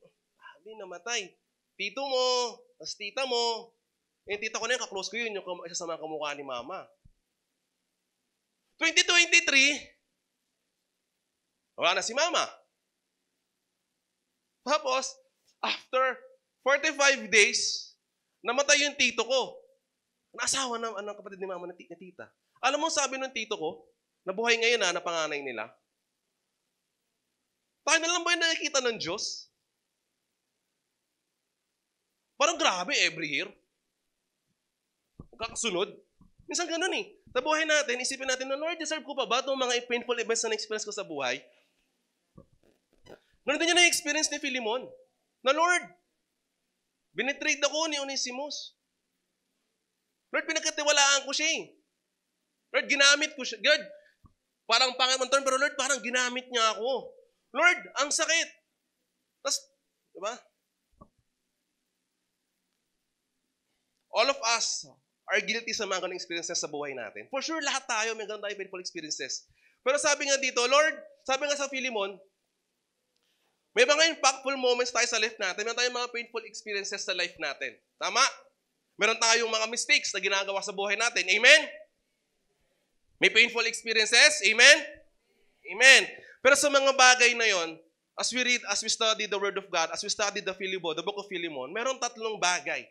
Speaker 5: namatay. Tito mo, tas tita mo. Yung tita ko na yun, kaklose ko yun, yung isa sa mga kamukha ni Mama. 2023, wala na si Mama. Tapos, after 45 days, namatay yung tito ko. Naasawa ng kapatid ni Mama na tita. Alam mo, sabi ng tito ko, nabuhay ngayon na panganay nila. Tayo na lang ba yung nakikita ng Diyos? Parang grabe every year. Kakasunod. Minsan ganun eh. Sa buhay natin, isipin natin na, Lord, deserve ko pa ba itong mga painful events na na-experience ko sa buhay? Ganun din yung na-experience ni Philemon. Na Lord, binitrade ako ni Onesimus. Lord, pinagkatiwalaan ko siya eh. Lord, ginamit ko siya. God, parang pangamang term, pero Lord, parang ginamit niya ako. Lord, ang sakit. Tapos, diba? All of us are guilty sa mga ganong experiences sa buhay natin. For sure, lahat tayo may ganun tayo painful experiences. Pero sabi nga dito, Lord, sabi nga sa Philemon, may mga impactful moments tayo sa life natin. Meron tayong mga painful experiences sa life natin. Tama? Meron tayong mga mistakes na ginagawa sa buhay natin. Amen? May painful experiences. Amen? Amen. Pero sa mga bagay na yon, as we study the Word of God, as we study the book of Philemon, meron 3 bagay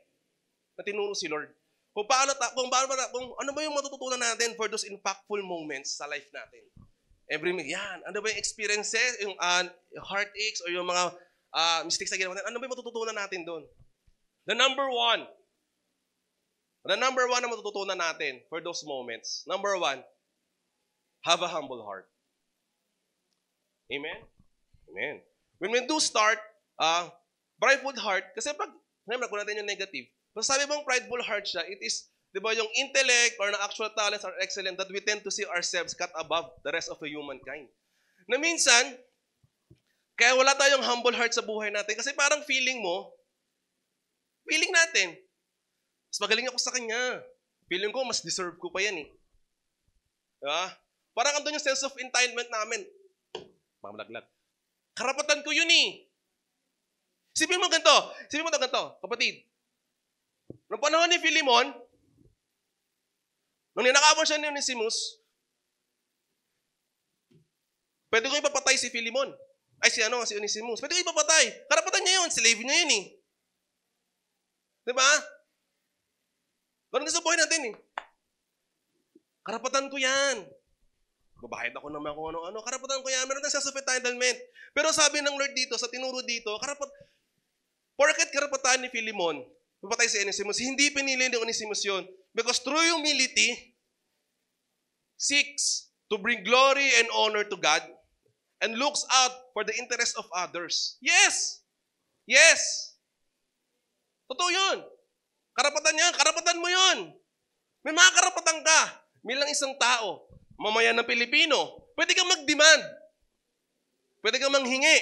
Speaker 5: na tinuro si Lord. Kung ano ba yung matututunan natin for those impactful moments sa life natin. Yan. Ano ba yung experiences, yung heartaches, or yung mga mistakes na ginawa natin? Ano ba yung matututunan natin doon? The number one na matututunan natin for those moments. Number one, have a humble heart. Amen? Amen. When we do start, prideful heart, kasi remember, kung natin yung negative, kung sabi mong prideful heart siya, it is, di ba, yung intellect or the actual talents are excellent that we tend to see ourselves cut above the rest of the humankind. Na minsan, kaya wala tayong humble heart sa buhay natin kasi parang feeling natin, mas magaling ako sa kanya. Feeling ko, mas deserve ko pa yan eh. Diba? Parang andun yung sense of entitlement namin. Mamalaglag. Karapatan ko yun eh. Sipin mo ganito, kapatid. Noong panahon ni Philemon, nung ninakawan siya ni Onesimus, pwede ko ipapatay si Philemon. Si Onesimus. Pwede ko ipapatay. Karapatan niya yun, slave niya yun eh. Diba? Ganun din sa buhay natin eh. Karapatan ko yan. Babahid ako naman kung ano-ano. Karapatan ko yan. Meron tayong sense of entitlement. Pero sabi ng Lord dito, sa tinuro dito, porket karapatan ni Philemon, papatay si Onesimus, hindi pinili ni Onesimus yun. Because true humility seeks to bring glory and honor to God and looks out for the interest of others. Yes! Yes! Totoo yun. Karapatan yan. Karapatan mo yun. May mga karapatan ka bilang isang tao. Mamayan ng Pilipino. Pwede kang mag-demand. Pwede kang manghingi.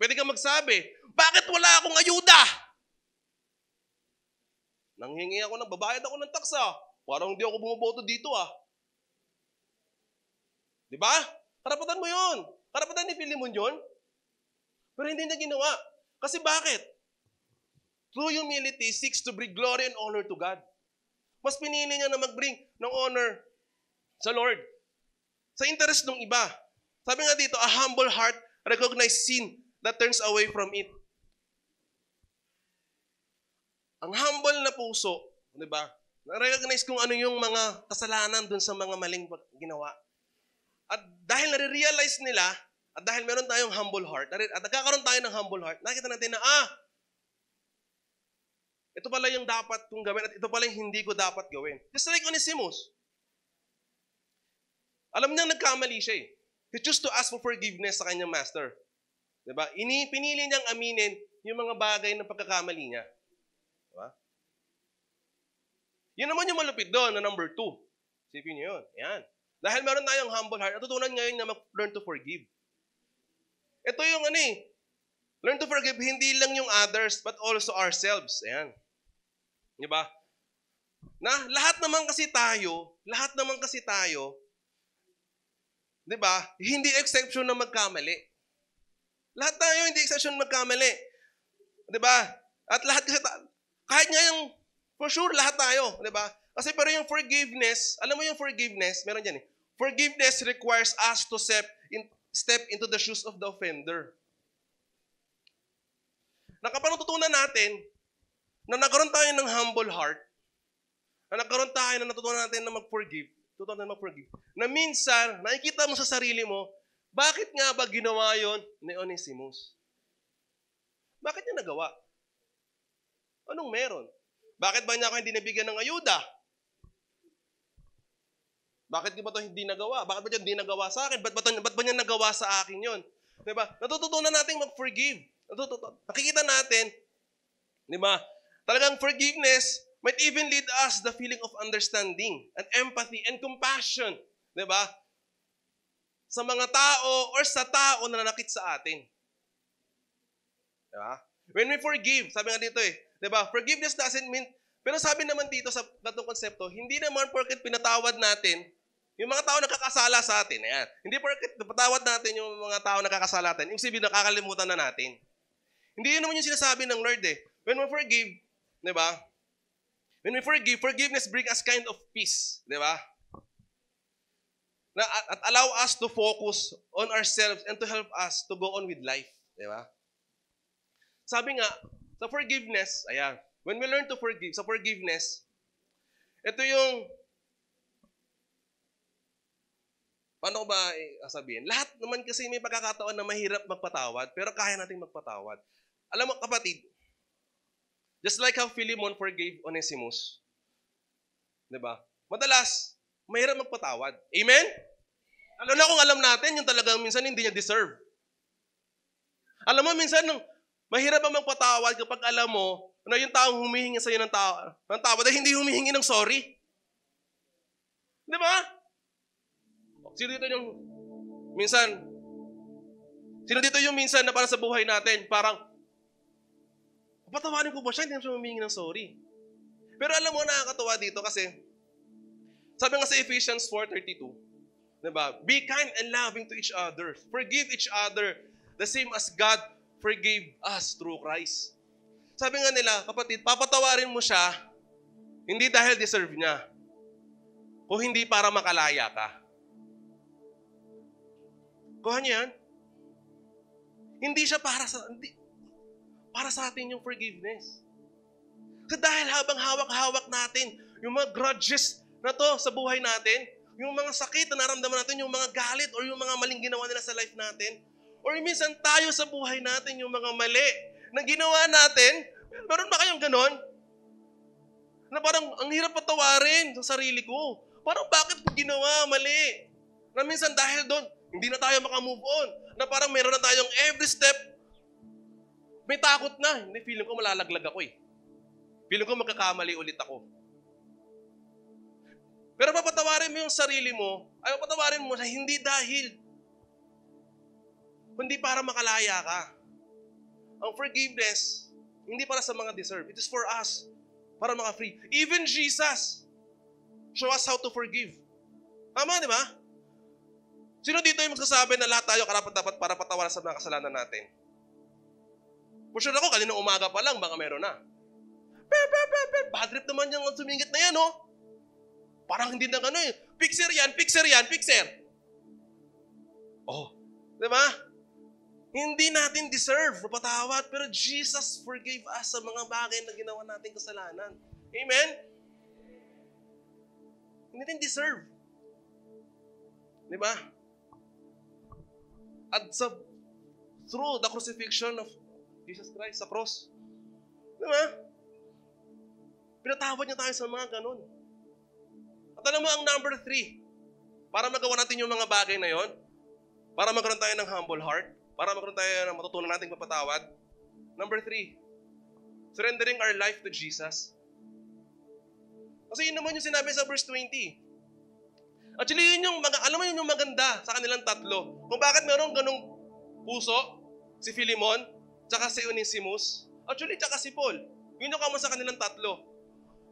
Speaker 5: Pwede kang magsabi, bakit wala akong ayuda? Nanghingi ako babayad ako ng taksa. Parang hindi ako bumoboto dito Diba? Karapatan mo yun. Karapatan ni Philemon yun. Pero hindi niya ginawa. Kasi bakit? True humility seeks to bring glory and honor to God. Mas pinili niya na mag-bring ng honor sa Lord. Sa interest ng iba. Sabi nga dito, a humble heart recognize sin that turns away from it. Ang humble na puso, di ba? Na-recognize kung ano yung mga kasalanan dun sa mga maling ginawa. At dahil nare-realize nila, at dahil meron tayong humble heart, at nagkakaroon tayo ng humble heart, nakita natin na, ito pala yung dapat kong gawin at ito pala yung hindi ko dapat gawin. Just like Onesimus. Alam niya nagkamali siya eh. He chose to ask for forgiveness sa kanyang master. Diba? Pinili niyang aminin yung mga bagay ng pagkakamali niya. Diba? Yun naman yung malupit doon na number 2. Sipin niyo yun. Yan. Dahil meron tayong humble heart, natutunan ngayon na learn to forgive. Ito yung learn to forgive hindi lang yung others but also ourselves. Ayan. Diba? Na lahat naman kasi tayo, diba? Hindi exception na magkamali. Lahat tayo hindi exception na magkamali. Diba? At lahat kasi, kahit nga yung, for sure, lahat tayo. Diba? Kasi pero yung forgiveness, alam mo yung forgiveness, meron dyan Forgiveness requires us to step into the shoes of the offender. Kapag natutunan natin na nagkaroon tayo ng humble heart, na nagkaroon tayo na natutunan natin na mag-forgive, na minsan, nakikita mo sa sarili mo, bakit nga ba ginawa yon ni Onesimus? Bakit niya nagawa? Anong meron? Bakit ba niya ako hindi nabigyan ng ayuda? Bakit ba ito hindi nagawa? Bakit ba niya hindi nagawa sa akin? Ba't ba niya nagawa sa akin yon? Diba? Natututunan natin mag-forgive. Nakikita natin, diba? Talagang forgiveness might even lead us the feeling of understanding and empathy and compassion. Diba? Sa mga tao or sa tao na nanakit sa atin. Diba? When we forgive, sabi nga dito diba? Forgiveness doesn't mean, pero sabi naman dito sa gatong konsepto, hindi naman porket pinatawad natin yung mga tao nakakasala sa atin. Ayan. Hindi porket pinatawad natin yung mga tao nakakasala natin, yung sabihin nakakalimutan na natin. Hindi yun naman yung sinasabi ng Lord When we forgive, diba? When we forgive, forgiveness brings us kind of peace. Diba? At allow us to focus on ourselves and to help us to go on with life. Diba? Sabi nga, sa forgiveness, ayan, when we learn to forgive, sa forgiveness, ito yung Paano ko ba sabihin? Lahat naman kasi may pagkakataon na mahirap magpatawad, pero kaya nating magpatawad. Alam mo, kapatid, just like how Philemon forgave Onesimus, di ba? Madalas, mahirap magpatawad. Amen? Alam na kung alam natin, yung talagang minsan hindi niya deserve. Alam mo, minsan, mahirap ang magpatawad kapag alam mo na yung taong humihingi sa'yo ng tawad ay hindi humihingi ng sorry. Di ba? Sino dito yung minsan na para sa buhay natin, parang, patawarin ko ba siya? Hindi naman siya humihingi ng sorry. Pero alam mo, nakakatawa dito kasi, sabi nga sa Ephesians 4:32, diba? Be kind and loving to each other. Forgive each other the same as God forgave us through Christ. Sabi nga nila, kapatid, papatawarin mo siya, hindi dahil deserve niya, o hindi para makalaya ka. Kuha niyo yan? Hindi siya para sa atin yung forgiveness. Kasi dahil habang hawak-hawak natin yung mga grudges na to sa buhay natin, yung mga sakit na naramdaman natin, yung mga galit or yung mga maling ginawa nila sa life natin, or minsan tayo sa buhay natin, yung mga mali na ginawa natin, meron ba kayong ganon? Na parang ang hirap patawarin sa sarili ko. Parang bakit ko ginawa mali? Na minsan dahil doon, hindi na tayo makamove on. Na parang meron na tayong every step, may takot na. Hindi, feeling ko malalaglag ako eh. Feeling ko magkakamali ulit ako. Pero papatawarin mo yung sarili mo, ay papatawarin mo na hindi dahil, kundi para makalaya ka. Ang forgiveness, hindi para sa mga deserve. It is for us, para maka-free. Even Jesus, show us how to forgive. Tama, di ba? Sino dito yung magsasabi na lahat tayo karapat-dapat para patawaran sa mga kasalanan natin? For sure ako, kaninang umaga pa lang, baka meron na. Bad trip naman yung sumingit na yan, oh. Parang hindi na gano'n eh. Fixer yan. Oh, di ba? Hindi natin deserve na patawad, pero Jesus forgave us sa mga bagay na ginawa nating kasalanan. Amen? Hindi natin deserve. Di ba? At through the crucifixion of Jesus Christ sa cross, di ba? Pinatawad niya tayo sa mga ganun. At alam mo, ang number 3, para magawa natin yung mga bagay na yon, para magkaroon tayo ng humble heart, para magkaroon tayo ng matutunan nating papatawad, number 3, surrendering our life to Jesus. Kasi yun naman yung sinabi sa verse 20. Actually, yun yung, alam mo yun yung maganda sa kanilang tatlo. Kung bakit meron ganung puso, si Philemon, tsaka si Onesimus, actually, tsaka si Paul. Yun yung kamo sa kanilang tatlo.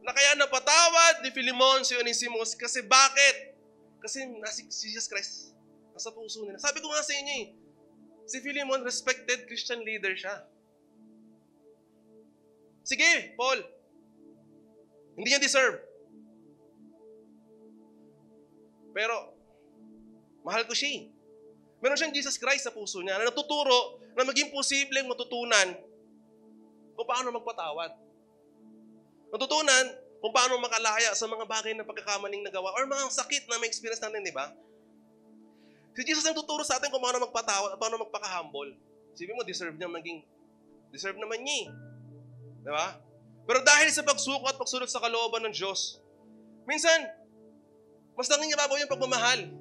Speaker 5: Na kaya napatawad ni Philemon si Onesimus kasi bakit? Kasi si Jesus Christ nasa puso nila. Sabi ko nga sa inyo eh, si Philemon respected Christian leader siya. Sige, Paul. Hindi niya deserve. Pero, mahal ko siya. Meron siyang Jesus Christ sa puso niya na natuturo na maging posibleng matutunan kung paano magpatawad. Natutunan kung paano makalaya sa mga bagay na pagkakamaling nagawa or mga sakit na may experience natin, di ba? Si Jesus ang tuturo sa atin kung paano magpatawad at paano magpaka-humble. Sabi mo, deserve naman niya. Di ba? Pero dahil sa pagsuko at pagsunod sa kalooban ng Diyos, minsan, mas nangingibabaw yung pagmamahal.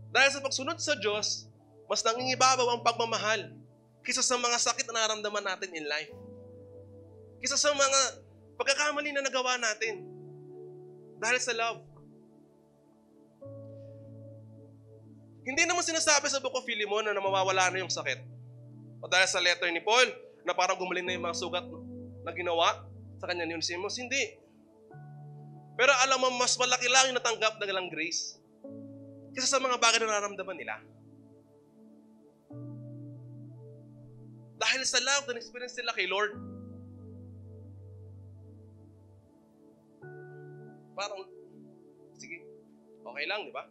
Speaker 5: Dahil sa pagsunod sa Diyos, mas nangingibabaw ang pagmamahal kaysa sa mga sakit na naramdaman natin in life. Kaysa sa mga pagkakamali na nagawa natin. Dahil sa love. Hindi naman sinasabi sa Book of Philemon na mawawala na yung sakit. O dahil sa letter ni Paul, na parang gumaling na yung mga sugat na ginawa sa kanya ni Onesimus. Hindi. Pero alam mo, mas malaki lang yung natanggap ng ilang grace kaysa sa mga bagay na nararamdaman nila. Dahil sa love na experience nila kay Lord. Parang, sige, okay lang, di ba?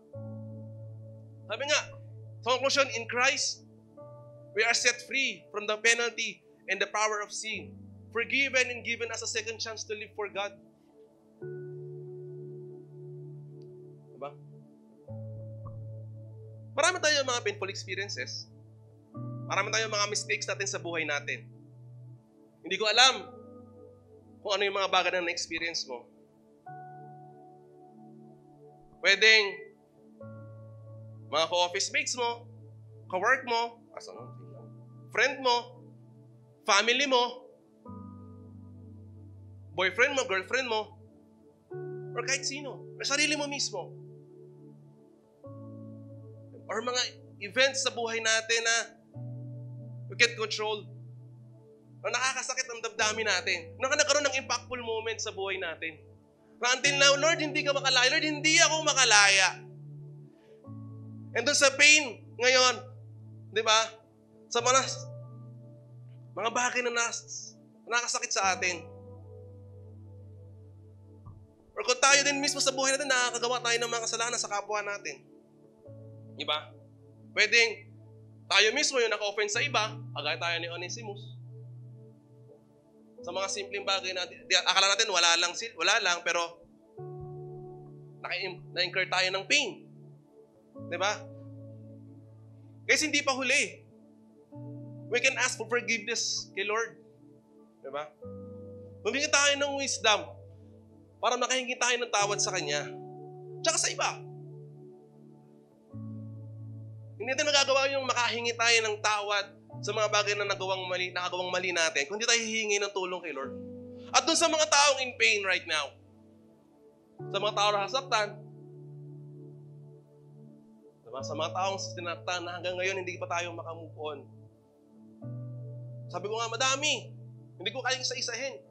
Speaker 5: Sabi nga, sa conclusion, in Christ, we are set free from the penalty and the power of sin, forgiven and given us a second chance to live for God. Marami tayong mga painful experiences. Marami tayong mga mistakes natin sa buhay natin. Hindi ko alam kung ano yung mga bagay na na-experience mo. Pwedeng mga ka-office mates mo, ka-work mo, friend mo, family mo, boyfriend mo, girlfriend mo, or kahit sino, or sarili mo mismo. Or mga events sa buhay natin na we can't control. Na nakakasakit ang damdamin natin. Na nagkaroon ng impactful moment sa buhay natin. Na until now, Lord, hindi ka makalaya. Lord, hindi ako makalaya. And doon sa pain ngayon, di ba? Sa mga bagay na nakakasakit sa atin. Or kung tayo din mismo sa buhay natin, nakakagawa tayo ng mga kasalanan sa kapwa natin. Di ba? Pwedeng tayo mismo yung naka-offense sa iba, agad tayo ni Onesimus. Sa mga simpleng bagay na akala natin wala lang, pero na-incur tayo ng pain. Di ba? Kasi hindi pa huli. We can ask for forgiveness kay Lord. Di ba? Humingi tayo ng wisdom para makahingi tayo ng tawad sa Kanya. Tsaka sa iba. Hindi natin magagawa yung makahingi tayo ng tawad sa mga bagay na nakagawang mali natin kung hindi tayo hihingi ng tulong kay Lord. At dun sa mga taong in pain right now, sa mga taong nasaktan, sa mga taong sinaktan na hanggang ngayon hindi pa tayo makamove on. Sabi ko nga, madami. Hindi ko kayang isa-isahin.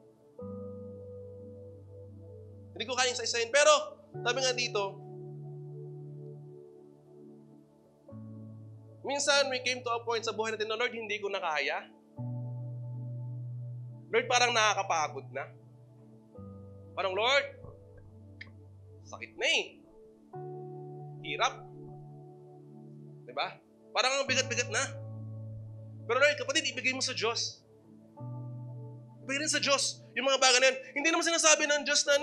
Speaker 5: Pero, sabi nga dito, minsan, we came to a point sa buhay natin na, Lord, hindi ko na kaya. Lord, parang nakakapagod na. Parang, Lord, sakit na eh. Hirap. Diba? Parang ang bigat-bigat na. Pero Lord, kapatid, ibigay mo sa Diyos. Ibigay rin sa Diyos yung mga bagay na yan. Hindi naman sinasabi ng Diyos na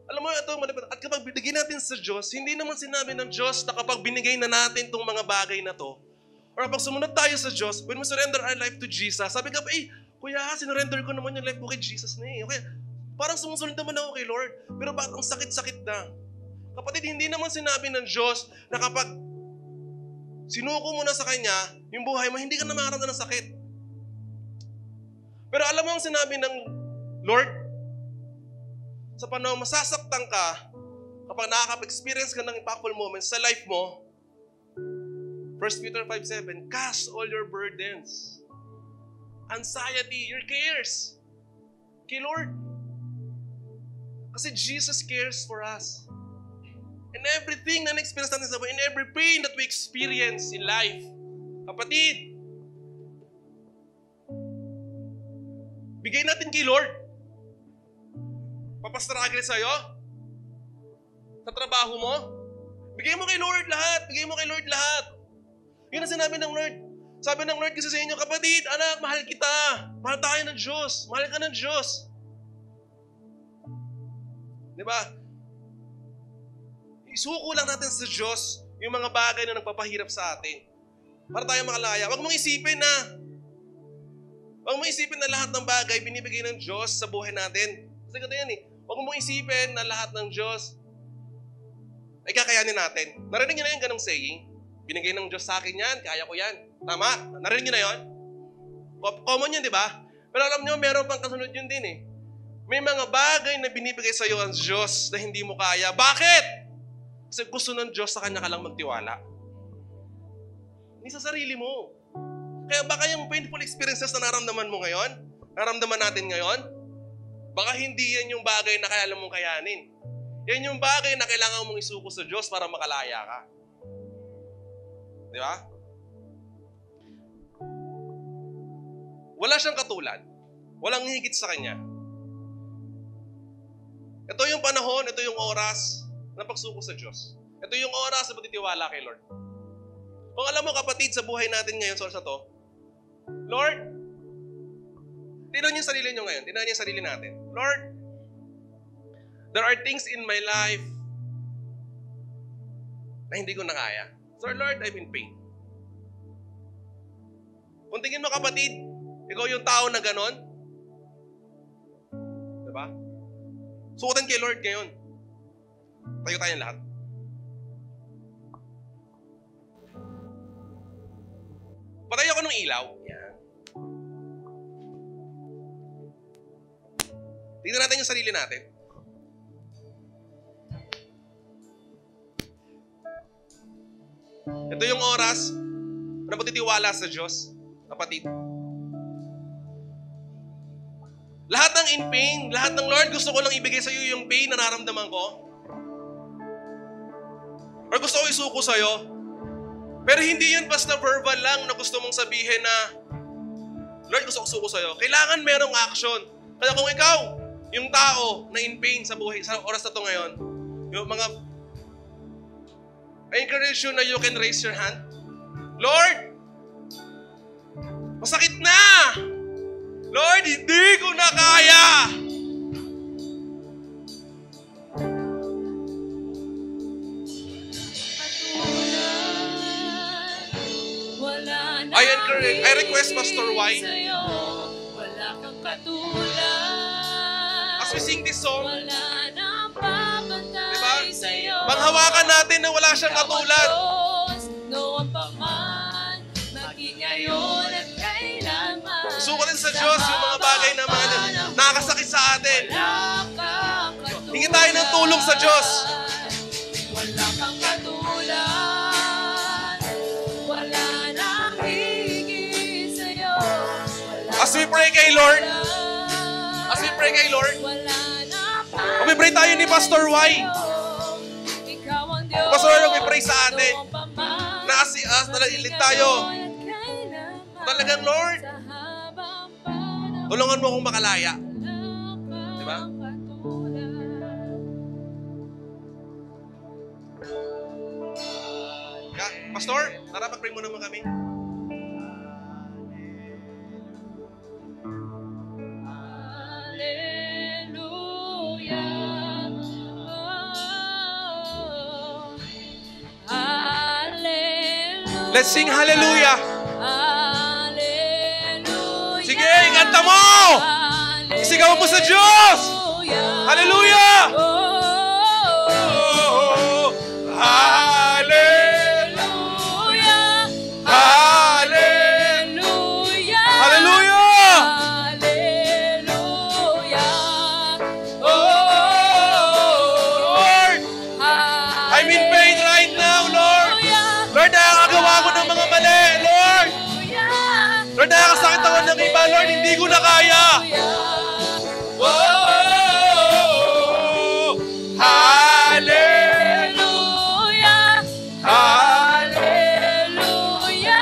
Speaker 5: alam mo, ito, at kapag binigay natin sa Diyos, hindi naman sinabi ng Diyos na kapag binigay na natin itong mga bagay na to, or kapag sumunod tayo sa Diyos, when we surrender our life to Jesus, sabi ka, kuya, sinurrender ko naman yung life ko kay Jesus na eh. Okay, parang sumusunod naman ako kay Lord, pero bakit ang sakit-sakit na? Kapatid, hindi naman sinabi ng Diyos na kapag sinuko mo na sa Kanya, yung buhay mo, hindi ka na makaramdam ng sakit. Pero alam mo ang sinabi ng Lord, sa panahon masasaktan ka, kapag nakakapag-experience ka ng impactful moments sa life mo, 1 Peter 5:7, cast all your burdens, anxiety, your cares, kay Lord. Kasi Jesus cares for us. And everything na na-experience natin sa buhay, in every pain that we experience in life, kapatid, bigay natin kay Lord. Papastruggle sa'yo? Sa trabaho mo? Bigay mo kay Lord lahat. Yun ang sinabi ng Lord. Sabi ng Lord kasi sa inyo, kapatid, anak, mahal kita. Mahal tayo ng Diyos. Mahal ka ng Diyos. Diba? Isuko lang natin sa Diyos yung mga bagay na nagpapahirap sa atin. Para tayo makalaya. Huwag mong isipin na lahat ng bagay binibigay ng Diyos sa buhay natin. Kasi ganito yan eh. Huwag mong isipin na lahat ng Diyos ay kakayanin natin. Narinig niyo na yung ganong saying? Binigay ng Diyos sa akin yan, kaya ko yan. Tama? Narinig niyo na yun? Common yun, di ba? Pero alam niyo, meron pang kasunod yun din eh. May mga bagay na binibigay sa iyo ang Diyos na hindi mo kaya. Bakit? Kasi gusto ng Diyos sa Kanya ka lang magtiwala. Hindi sa sarili mo. Kaya baka yung painful experiences na naramdaman mo ngayon, naramdaman natin ngayon, baka hindi yan yung bagay na kaya mong kayanin. Yan yung bagay na kailangan mong isuko sa Diyos para makalaya ka. Di ba? Wala siyang katulad. Walang higit sa Kanya. Ito yung panahon, ito yung oras na pagsuko sa Diyos. Ito yung oras na pagtitiwala kay Lord. Kung alam mo kapatid sa buhay natin ngayon sa to, Lord, tingnan niyo yung sarili niyo ngayon. Tingnan niyo yung sarili natin. Lord, there are things in my life na hindi ko na kaya. Sir Lord, I'm in pain. Kung tingin mo kapatid, ikaw yung tao na ganon, diba? Sukutan kay Lord ngayon. Tayo tayong lahat. Patay ako ng ilaw. Yan. Tingnan natin yung sarili natin. Ito yung oras na magtitiwala sa Diyos, kapatid. Lahat ng in pain, lahat ng Lord, gusto ko lang ibigay sa iyo yung pain na nararamdaman ko. Or gusto ko isuko sa iyo. Pero hindi yun basta verbal lang na gusto mong sabihin na, Lord, gusto ko suko sa iyo. Kailangan merong action. Kaya kung ikaw, yung tao na in pain sa buhay, sa oras na ito ngayon, yung mga, I encourage you na you can raise your hand. Lord, masakit na! Lord, hindi ko na kaya! I request Pastor Y,
Speaker 2: wala kang katulad.
Speaker 5: as we sing this song,
Speaker 2: Wala nang papantay
Speaker 5: diba?
Speaker 2: sa'yo.
Speaker 5: Panghawakan natin na wala siyang katulad.
Speaker 2: Noon pa man, maging ngayon at kailanman.
Speaker 5: Sukutin sa Diyos yung mga bagay na mga nakakasakit sa atin.
Speaker 2: Wala kang katulad.
Speaker 5: Hingi tayo ng tulong sa Diyos.
Speaker 2: Wala kang katulad. Wala nang higit sa'yo.
Speaker 5: As we pray kay Lord,
Speaker 2: Wala nang
Speaker 5: pray tayo ni Pastor Y.
Speaker 2: Ikaw ang Diyos.
Speaker 5: Pastor Y, pray sa atin.
Speaker 2: Noon pa man,
Speaker 5: Na as nalalit tayo. Talagang Lord, tulungan mo akong makalaya. Diba? Pastor, tara mag-pray mo naman kami. Let's sing hallelujah. Sige, ikanta mo! Isigaw mo sa Diyos! Hallelujah! Oh, hallelujah! Hallelujah! Hallelujah! Lord, I'm in pain right now, Lord. Lord, nakakagawa ko ng mga mali, Lord. Lord, nakakasakit ako ng iba, Lord, hindi ko na kaya. Oh, hallelujah.
Speaker 2: Hallelujah.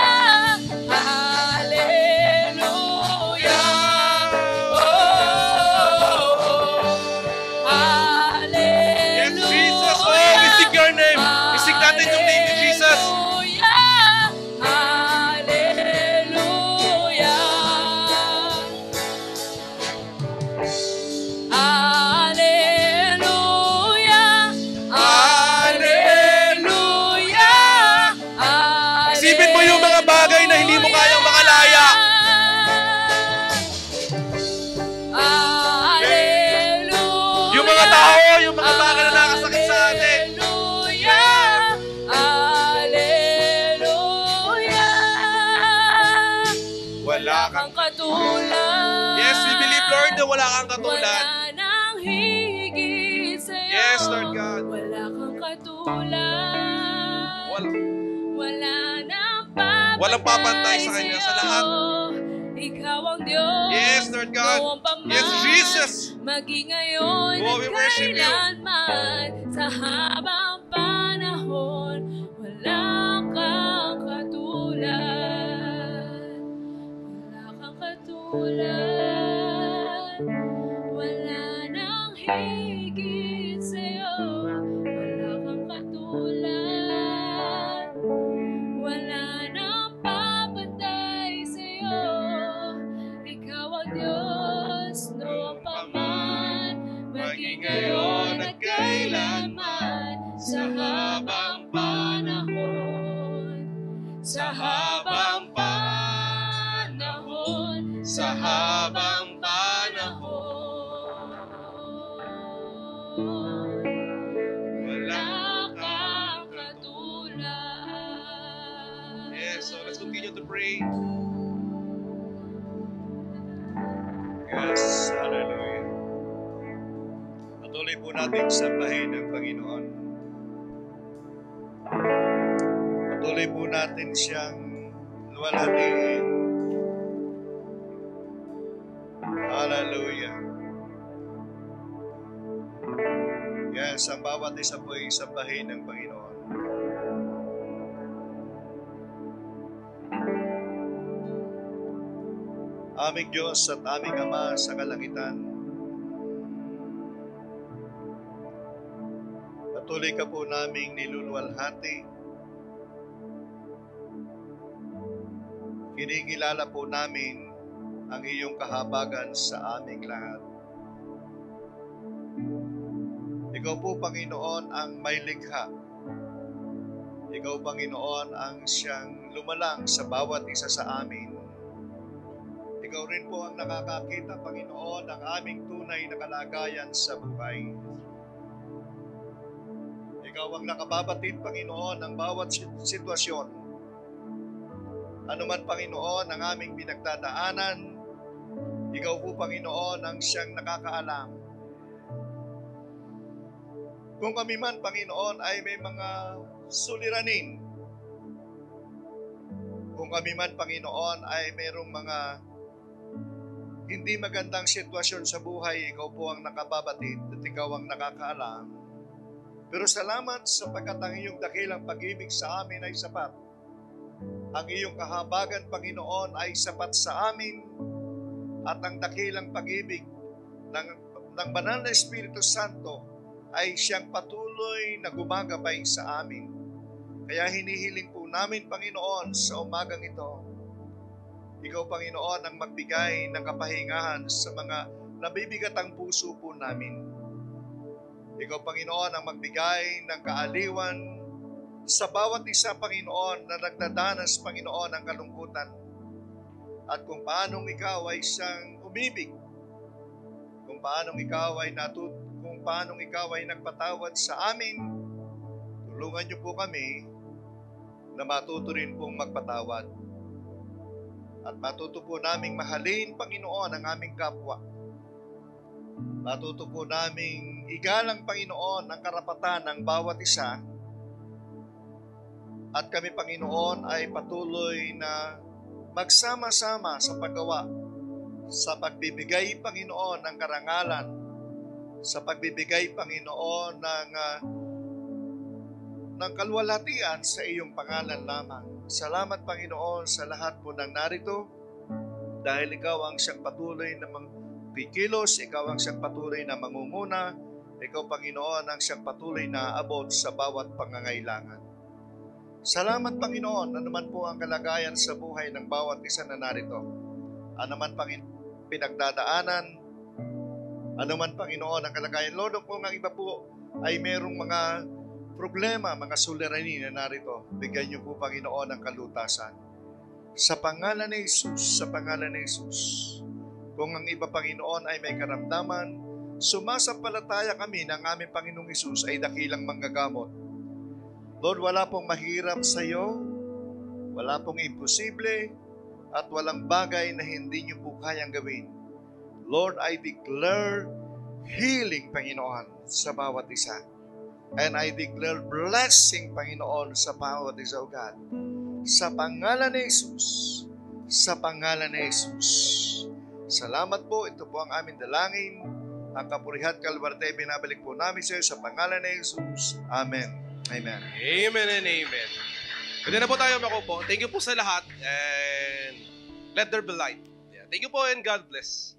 Speaker 2: Hallelujah.
Speaker 5: Yes, Jesus. Oh, we seek your name. We seek natin yung name ni Jesus. Isipin mo yung mga bagay na hindi mo kayang makalaya. Yung mga tao, yung mga bagay na nakasakit sa atin. Wala kang
Speaker 2: katulad.
Speaker 5: Yes, we believe, Lord, na wala kang katulad.
Speaker 2: Wala nang higit sa'yo.
Speaker 5: Yes, Lord God.
Speaker 2: Wala kang katulad. Wala nang
Speaker 5: Walang papantay sa Kanya sa lahat.
Speaker 2: Ikaw ang Diyos.
Speaker 5: Yes, Lord God.
Speaker 2: Noon pa man,
Speaker 5: Yes, Jesus.
Speaker 2: maging ngayon
Speaker 5: Oh, we
Speaker 2: at
Speaker 5: worship you.
Speaker 2: kailanman. Sa habang panahon, wala kang katulad. Wala kang katulad. Wala nang higit sa'yo. Wala kang katulad. Wala nang papatay sa'yo. Ikaw ang Diyos, noon pa man, maging ngayon at kailanman, sa habang panahon.
Speaker 6: Patuloy po natin sambahin ng Panginoon. Patuloy po natin siyang luwalhatiin. Hallelujah. Yes, ang bawat isa po ay sambahin ng Panginoon. Aming Diyos at aming Ama sa kalangitan, patuloy ka po naming niluluwalhati. Kiningilala po namin ang iyong kahabagan sa aming lahat. Ikaw po, Panginoon, ang may likha. Ikaw, Panginoon, ang siyang lumalang sa bawat isa sa amin. Ikaw rin po ang nakakakita, Panginoon, ng aming tunay na kalagayan sa buhay. Ikaw ang nakababatid, Panginoon, ng bawat sitwasyon. Ano man, Panginoon, ang aming pinagdadaanan, ikaw po, Panginoon, ang siyang nakakaalam. Kung kami man, Panginoon, ay may mga suliranin, kung kami man, Panginoon, ay mayroong mga hindi magandang sitwasyon sa buhay, ikaw po ang nakababatid at ikaw ang nakakaalam. Pero salamat sapagkat ang iyong dakilang pag-ibig sa amin ay sapat. Ang iyong kahabagan, Panginoon, ay sapat sa amin at ang dakilang pag-ibig ng Banal na Espiritu Santo ay siyang patuloy na gumagabay sa amin. Kaya hinihiling po namin, Panginoon, sa umagang ito, ikaw, Panginoon, ang magbigay ng kapahingahan sa mga nabibigatang puso po namin. Ikaw, Panginoon, ang magbigay ng kaaliwan sa bawat isa, Panginoon, na nagdadanas, Panginoon, ng kalungkutan. At kung paanong ikaw ay siyang umibig, kung paanong ikaw ay nagpatawad sa amin, tulungan niyo po kami na matuto rin pong magpatawad. At matuto po naming mahalin, Panginoon, ang aming kapwa. Matuto po naming igalang, Panginoon, ang karapatan ng bawat isa. At kami, Panginoon, ay patuloy na magsama-sama sa paggawa, sa pagbibigay, Panginoon, ng karangalan, sa pagbibigay, Panginoon, ng kalwalhatian sa iyong pangalan lamang. Salamat, Panginoon, sa lahat po ng narito dahil ikaw ang siyang patuloy na magkikilos, ikaw ang siyang patuloy na mangunguna, ikaw, Panginoon, ang siyang patuloy na abot sa bawat pangangailangan. Salamat, Panginoon, anuman po ang kalagayan sa buhay ng bawat isa na narito. Anuman, Panginoon, pinagdadaanan, anuman, Panginoon, ang kalagayan. Lord, kung ang iba po ay merong mga problema, mga suliranin na narito, bigyan niyo po, Panginoon, ang kalutasan. Sa pangalan ni Jesus, sa pangalan ni Jesus. Kung ang iba, Panginoon, ay may karamdaman, sumasampalataya kami ng aming Panginoong Jesus ay dakilang manggagamot. Lord, wala pong mahirap sa iyo, wala pong imposible, at walang bagay na hindi niyo po kayang gawin. Lord, I declare healing, Panginoon, sa bawat isa. And I declare blessing, Panginoon, sa bawat isa, O God. Sa pangalan ni Jesus. Sa pangalan ni Jesus. Salamat po. Ito po ang aming dalangin. Ang kapurihan, kalwarte, binabalik po namin sa iyo sa pangalan ni Jesus. Amen. Amen.
Speaker 5: Amen and amen. Pwede na po tayo makupo. Thank you po sa lahat. And let there be light. Yeah. Thank you po and God bless.